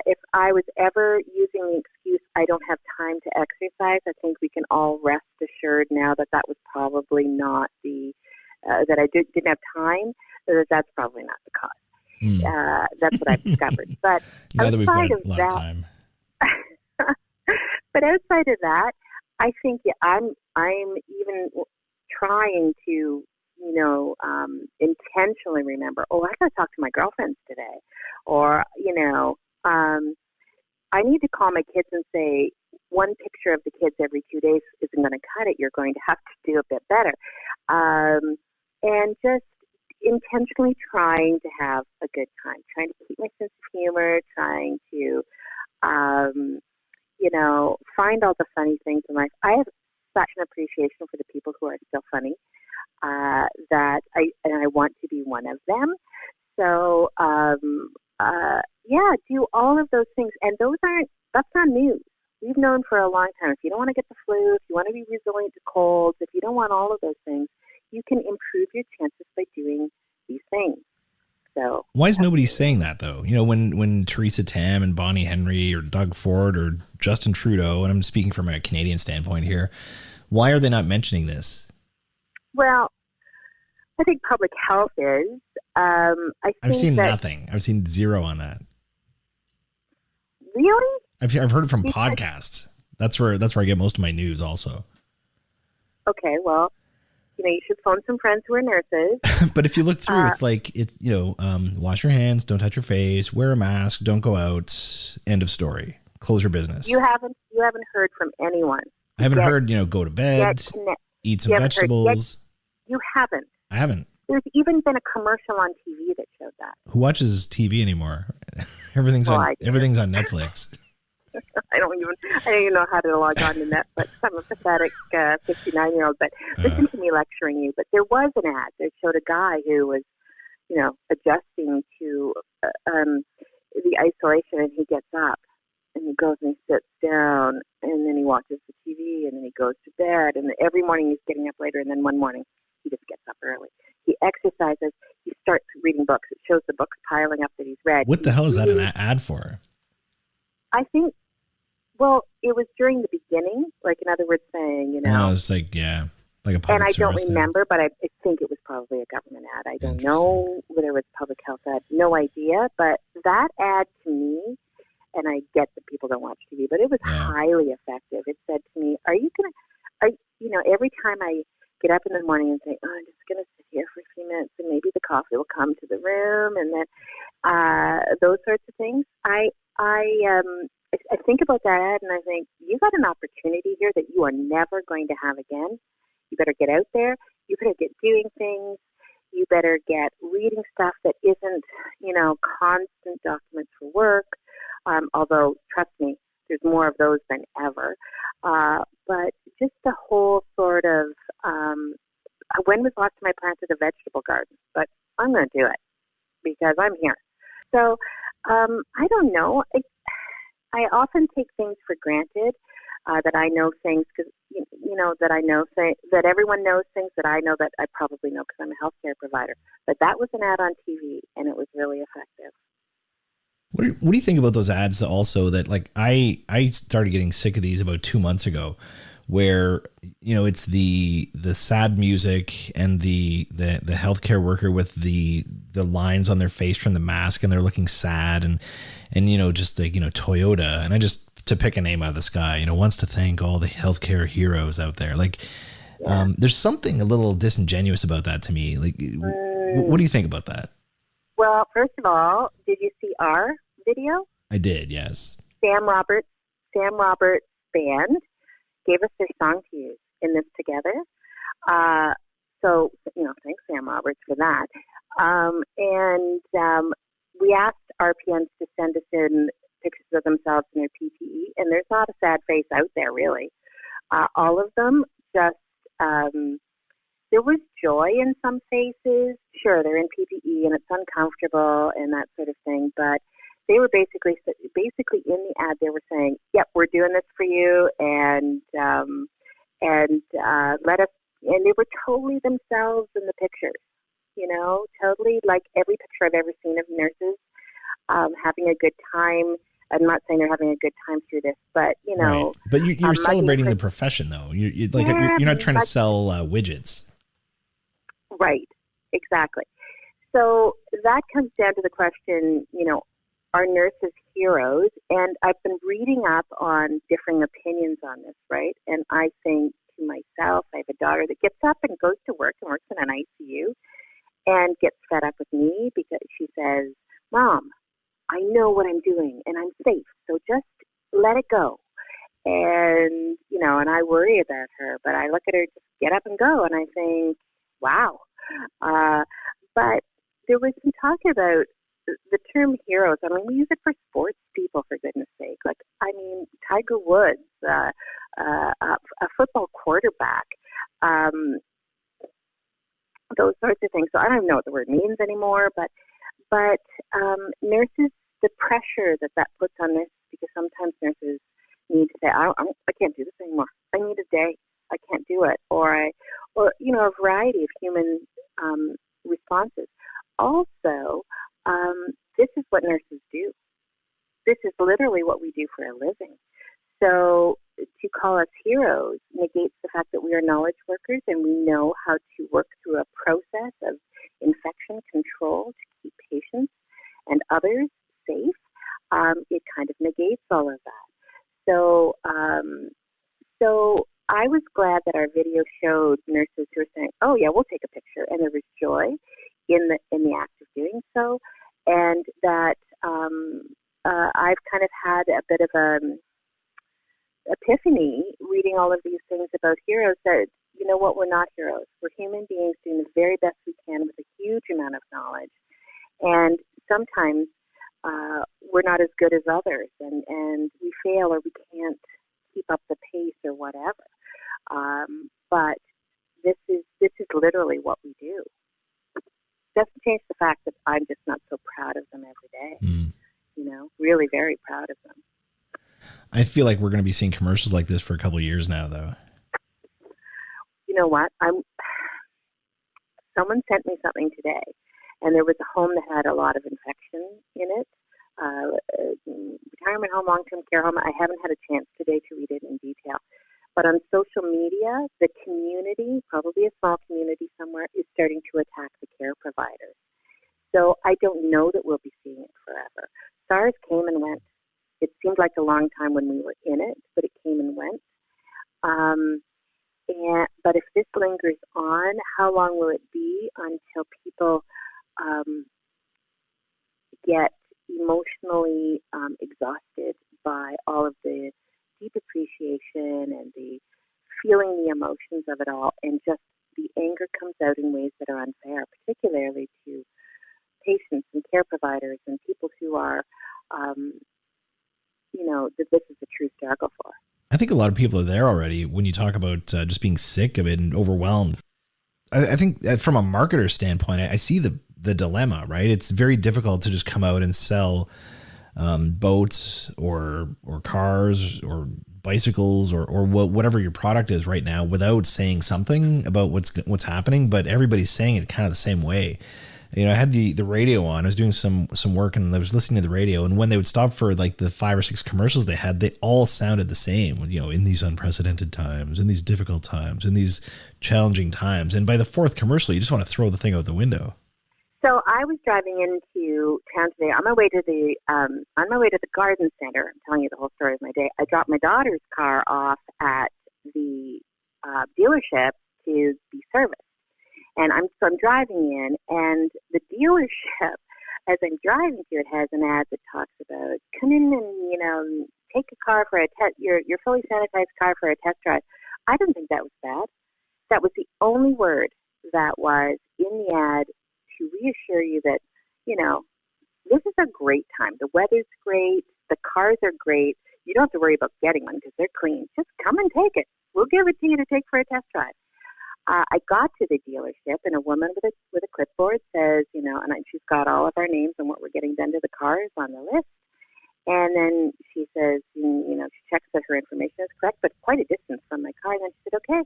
If I was ever using the excuse I don't have time to exercise, I think we can all rest assured now that was probably not that I didn't have time. That's probably not the cause. That's what I've discovered. But now that we've got outside a lot of time. But outside of that, I think I'm even trying to, intentionally remember, I got to talk to my girlfriends today. Or, I need to call my kids and say, one picture of the kids every 2 days isn't going to cut it. You're going to have to do a bit better. And just intentionally trying to have a good time, trying to keep my sense of humor, trying to, find all the funny things in life. I have such an appreciation for the people who are still funny, that I want to be one of them. So, do all of those things. And that's not news. We've known for a long time, if you don't want to get the flu, if you want to be resilient to colds, if you don't want all of those things, you can improve your chances by doing these things. So why is nobody saying that, though? When Theresa Tam and Bonnie Henry or Doug Ford or Justin Trudeau, and I'm speaking from a Canadian standpoint here, why are they not mentioning this? Well, I think public health is. I've seen nothing. I've seen zero on that. Really? I've heard it from podcasts. That's where I get most of my news also. Okay, well, you should phone some friends who are nurses. But if you look through, it's like, wash your hands, don't touch your face, wear a mask, don't go out, end of story. Close your business. You haven't heard from anyone. I haven't heard, go to bed, eat some vegetables. You haven't. I haven't. There's even been a commercial on TV that showed that. Who watches TV anymore? Everything's on Netflix. I don't even know how to log on to Netflix. I'm a pathetic 59-year-old, but listen to me lecturing you. But there was an ad that showed a guy who was, adjusting to the isolation, and he gets up and he goes and he sits down and then he watches the TV and then he goes to bed, and every morning he's getting up later, and then one morning he just gets up early. He exercises. He starts reading books. It shows the books piling up that he's read. What the hell is that an ad for? I think, it was during the beginning, like, in other words, saying, Oh, it's like a public and I don't service remember, but I think it was probably a government ad. I don't know whether it was a public health ad. No idea. But that ad to me, and I get that people don't watch TV, but it was highly effective. It said to me, every time I get up in the morning and say, I'm just going to sit here for a few minutes and maybe the coffee will come to the room, and then those sorts of things. I think about that ad and I think, you got an opportunity here that you are never going to have again. You better get out there. You better get doing things. You better get reading stuff that isn't, constant documents for work. Although, trust me, there's more of those than ever. But just the whole sort of, when was the last time I planted a vegetable garden? But I'm going to do it because I'm here. So I don't know. I often take things for granted, that I know things because, that I know that everyone knows things that I know that I probably know because I'm a healthcare provider. But that was an ad on TV, and it was really effective. What do you think about those ads also that, like, I started getting sick of these about 2 months ago, where, it's the sad music and the healthcare worker with the lines on their face from the mask, and they're looking sad, and just like, Toyota, and I just, to pick a name out of the sky, wants to thank all the healthcare heroes out there. Like, there's something a little disingenuous about that to me. Like, what do you think about that? Well, first of all, did you see our video? I did, yes. Sam Roberts' band gave us their song to use in this together. So, thanks, Sam Roberts, for that. We asked RPNs to send us in pictures of themselves in their PPE, and there's not a sad face out there, really. All of them just, there was joy in some faces. Sure, they're in PPE and it's uncomfortable and that sort of thing, but they were basically in the ad, they were saying, yep, we're doing this for you, and let us, and they were totally themselves in the pictures, totally like every picture I've ever seen of nurses having a good time. I'm not saying they're having a good time through this, but, Right. But you're celebrating the profession, though. You're not trying to sell widgets. Right, exactly. So that comes down to the question, are nurses heroes? And I've been reading up on differing opinions on this, right? And I think to myself, I have a daughter that gets up and goes to work and works in an ICU and gets fed up with me because she says, Mom, I know what I'm doing and I'm safe, so just let it go. And, and I worry about her, but I look at her just get up and go, and I think, wow. But there was some talk about the term heroes. I mean, we use it for sports people, for goodness sake. Like, Tiger Woods, a football quarterback, those sorts of things. So I don't even know what the word means anymore, but nurses, the pressure that puts on nurses, because sometimes nurses need to say, I can't do this anymore. I need a day. I can't do it. Or a variety of human responses. Also, this is what nurses do. This is literally what we do for a living. So to call us heroes negates the fact that we are knowledge workers and we know how to work through a process of infection control to keep patients and others safe. It kind of negates all of that. So I was glad that our video showed nurses who were saying, "Oh yeah, we'll take a picture," and there was joy in the act of doing so, and that I've kind of had a bit of an epiphany reading all of these things about heroes. That we're not heroes. We're human beings doing the very best we can with a huge amount of knowledge, and sometimes we're not as good as others, and we fail or we can't keep up the pace or whatever. But this is literally what we do. Doesn't change the fact that I'm just not so proud of them every day. Really very proud of them. I feel like we're going to be seeing commercials like this for a couple of years now, though. You know what? Someone sent me something today, and there was a home that had a lot of infection in it. Retirement home, long-term care home. I haven't had a chance today to read it in detail. But on social media, the community, probably a small community somewhere, is starting to attack the care providers. So I don't know that we'll be seeing it forever. SARS came and went. It seemed like a long time when we were in it, but it came and went. But if this lingers on, how long will it be until people get emotionally exhausted by all of the deep appreciation and the feeling the emotions of it all, and just the anger comes out in ways that are unfair, particularly to patients and care providers and people who are, that this is a true struggle for. I think a lot of people are there already when you talk about just being sick of it and overwhelmed. I think from a marketer standpoint, I see the dilemma, right? It's very difficult to just come out and sell boats or cars or bicycles or whatever your product is right now without saying something about what's happening. But everybody's saying it kind of the same way. I had the radio on. I was doing some work and I was listening to the radio. And when they would stop for like the 5 or 6 commercials they had, they all sounded the same. In these unprecedented times, in these difficult times, in these challenging times. And by the 4th commercial, you just want to throw the thing out the window. So I was driving into town today on my way to the garden center. I'm telling you the whole story of my day. I dropped my daughter's car off at the dealership to be serviced. And I'm driving in, and the dealership as I'm driving through, it has an ad that talks about come in and take a car for a test, your fully sanitized car for a test drive. I didn't think that was bad. That was the only word that was in the ad to reassure you that, this is a great time. The weather's great. The cars are great. You don't have to worry about getting one because they're clean. Just come and take it. We'll give it to you to take for a test drive. I got to the dealership, and a woman with a clipboard says, she's got all of our names and what we're getting done to the cars on the list. And then she says, she checks that her information is correct, but quite a distance from my car. And then she said, okay,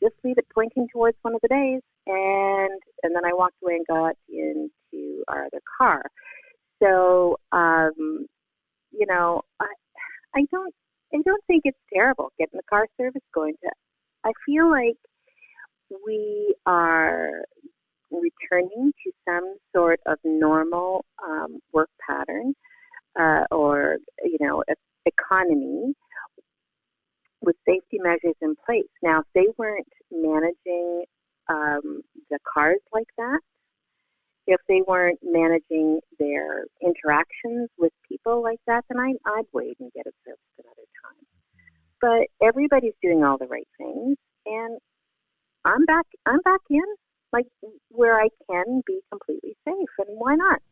just leave it pointing towards one of the days. And then I walked away and got into our other car. So, I don't think it's terrible getting the car service going to. I feel like we are returning to some sort of normal work pattern or economy with safety measures in place. Now, if they weren't managing the cars like that, if they weren't managing their interactions with people like that, then I'd wait and get it serviced another time. But everybody's doing all the right things, and I'm back in, like, where I can be completely safe, and why not?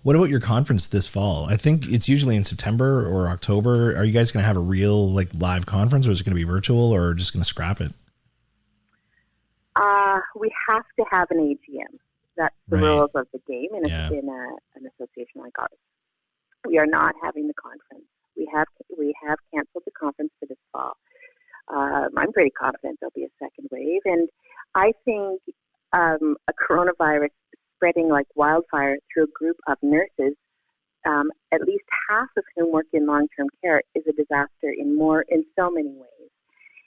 What about your conference this fall? I think it's usually in September or October. Are you guys going to have a real live conference, or is it going to be virtual, or just going to scrap it? We have to have an AGM. That's the Right. rules of the game in an association like ours. We are not having the conference. We have canceled the conference for this fall. I'm pretty confident there'll be a second wave, and I think a coronavirus spreading like wildfire through a group of nurses, at least half of whom work in long-term care, is a disaster in so many ways.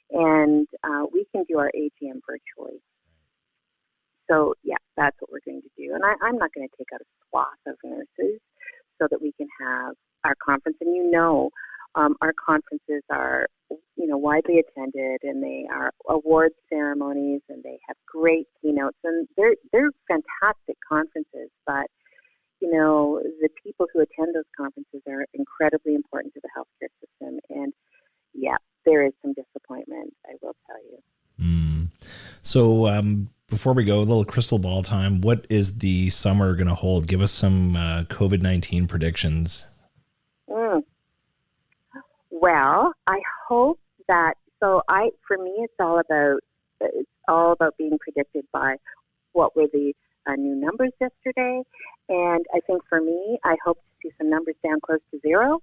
And we can do our AGM virtually. So, yeah, that's what we're going to do. And I'm not going to take out a swath of nurses so that we can have our conference. And our conferences are, widely attended, and they are award ceremonies, and they have great keynotes. And they're fantastic conferences, but, the people who attend those conferences are incredibly important to the healthcare system. And, yeah, there is some disappointment, I will tell you. So before we go, a little crystal ball time. What is the summer going to hold? Give us some COVID-19 predictions. Well, I hope that. For me, it's all about being predicted by what were the new numbers yesterday, and I think for me, I hope to see some numbers down close to zero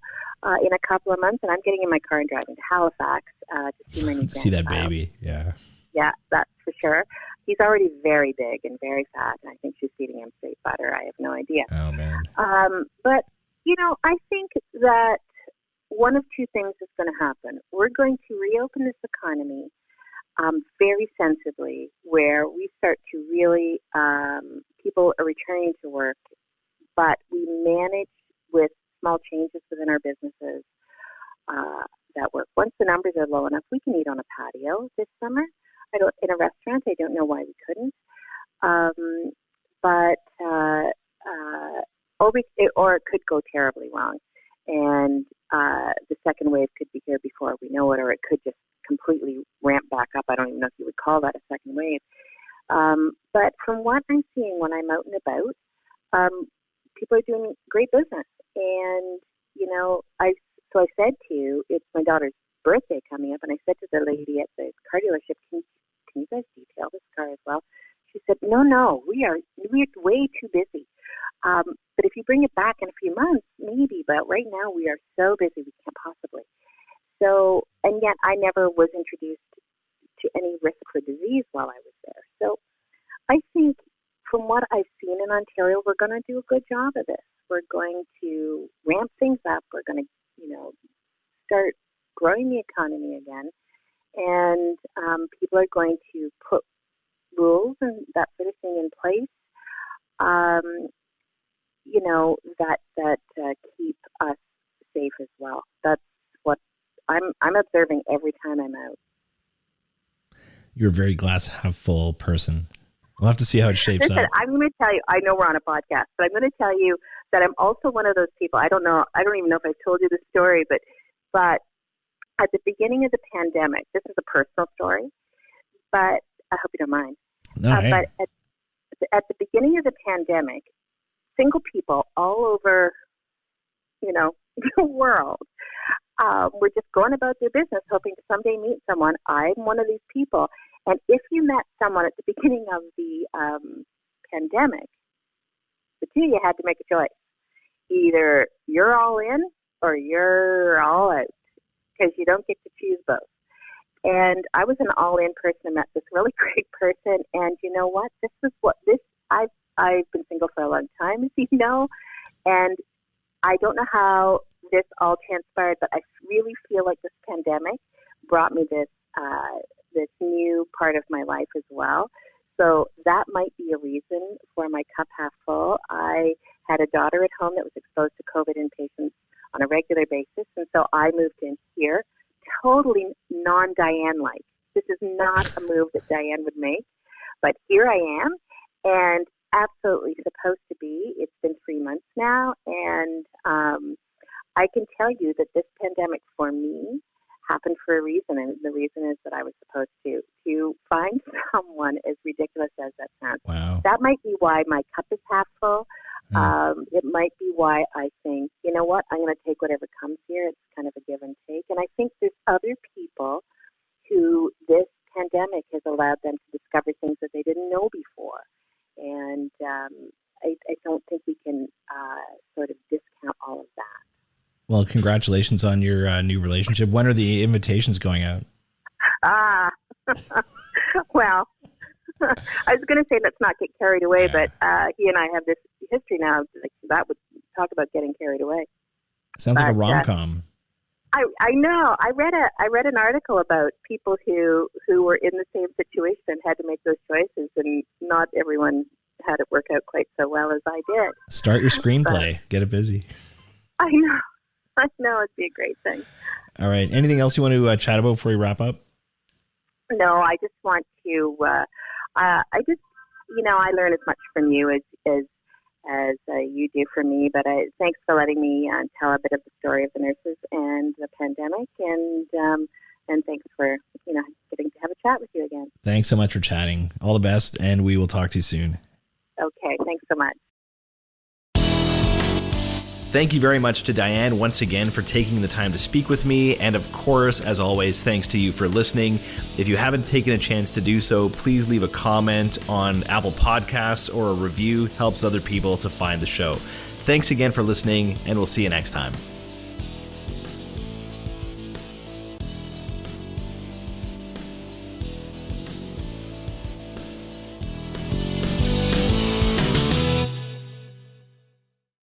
in a couple of months. And I'm getting in my car and driving to Halifax to see my new See that grandchild. baby, yeah. Yeah, that's for sure. He's already very big and very fat, and I think she's feeding him straight butter. I have no idea. Oh, man. But, I think that one of two things is going to happen. We're going to reopen this economy very sensibly, where we start to really, people are returning to work, but we manage with small changes within our businesses that work. Once the numbers are low enough, we can eat on a patio this summer. In a restaurant, I don't know why we couldn't. Or it could go terribly wrong, and the second wave could be here before we know it, or it could just completely ramp back up. I don't even know if you would call that a second wave. But from what I'm seeing when I'm out and about, people are doing great business. And, I said to you, it's my daughter's birthday coming up, and I said to the lady at the car dealership, can you guys detail this car as well? She said, no, we're way too busy. But if you bring it back in a few months, maybe, but right now we are so busy we can't possibly. So, and yet I never was introduced to any risk for disease while I was there. So I think from what I've seen in Ontario, we're going to do a good job of this. We're going to ramp things up. We're going to, start growing the economy again. And people are going to put rules and that sort of thing in place, that keep us safe as well. That's what I'm observing every time I'm out. You're a very glass half full person. We'll have to see how it shapes Listen, up. I'm going to tell you, I know we're on a podcast, but I'm going to tell you that I'm also one of those people. I don't even know if I've told you the story, but at the beginning of the pandemic, this is a personal story, but I hope you don't mind. Right. But at the beginning of the pandemic, single people all over, the world were just going about their business, hoping to someday meet someone. I'm one of these people. And if you met someone at the beginning of the pandemic, the two of you had to make a choice. Either you're all in or you're all out, because you don't get to choose both. And I was an all-in person. I met this really great person, and you know what? I've been single for a long time, as you know, and I don't know how this all transpired, but I really feel like this pandemic brought me this new part of my life as well. So that might be a reason for my cup half full. I had a daughter at home that was exposed to COVID inpatients on a regular basis, and so I moved in here, totally non-Dianne-like. This is not a move that Dianne would make, but here I am, and absolutely supposed to be. It's been 3 months now, and I can tell you that this pandemic for me happened for a reason, and the reason is that I was supposed to find someone, as ridiculous as that sounds. Wow. That might be why my cup is half full. It might be why I think, you know what, I'm going to take whatever comes here. It's kind of a give and take. And I think there's other people who this pandemic has allowed them to discover things that they didn't know before. And I don't think we can sort of discount all of that. Well, congratulations on your new relationship. When are the invitations going out? Well, I was going to say let's not get carried away, but he and I have this history now. That would talk about getting carried away. Sounds like a rom-com. I know. I read an article about people who were in the same situation and had to make those choices, and not everyone had it work out quite so well as I did. Start your screenplay. Get it busy. I know. It'd be a great thing. All right. Anything else you want to chat about before we wrap up? No, I just want to. I learn as much from you as you do from me. But thanks for letting me tell a bit of the story of the nurses and the pandemic, and thanks for getting to have a chat with you again. Thanks so much for chatting. All the best, and we will talk to you soon. Okay, thanks so much. Thank you very much to Dianne once again for taking the time to speak with me. And of course, as always, thanks to you for listening. If you haven't taken a chance to do so, please leave a comment on Apple Podcasts or a review. Helps other people to find the show. Thanks again for listening, and we'll see you next time.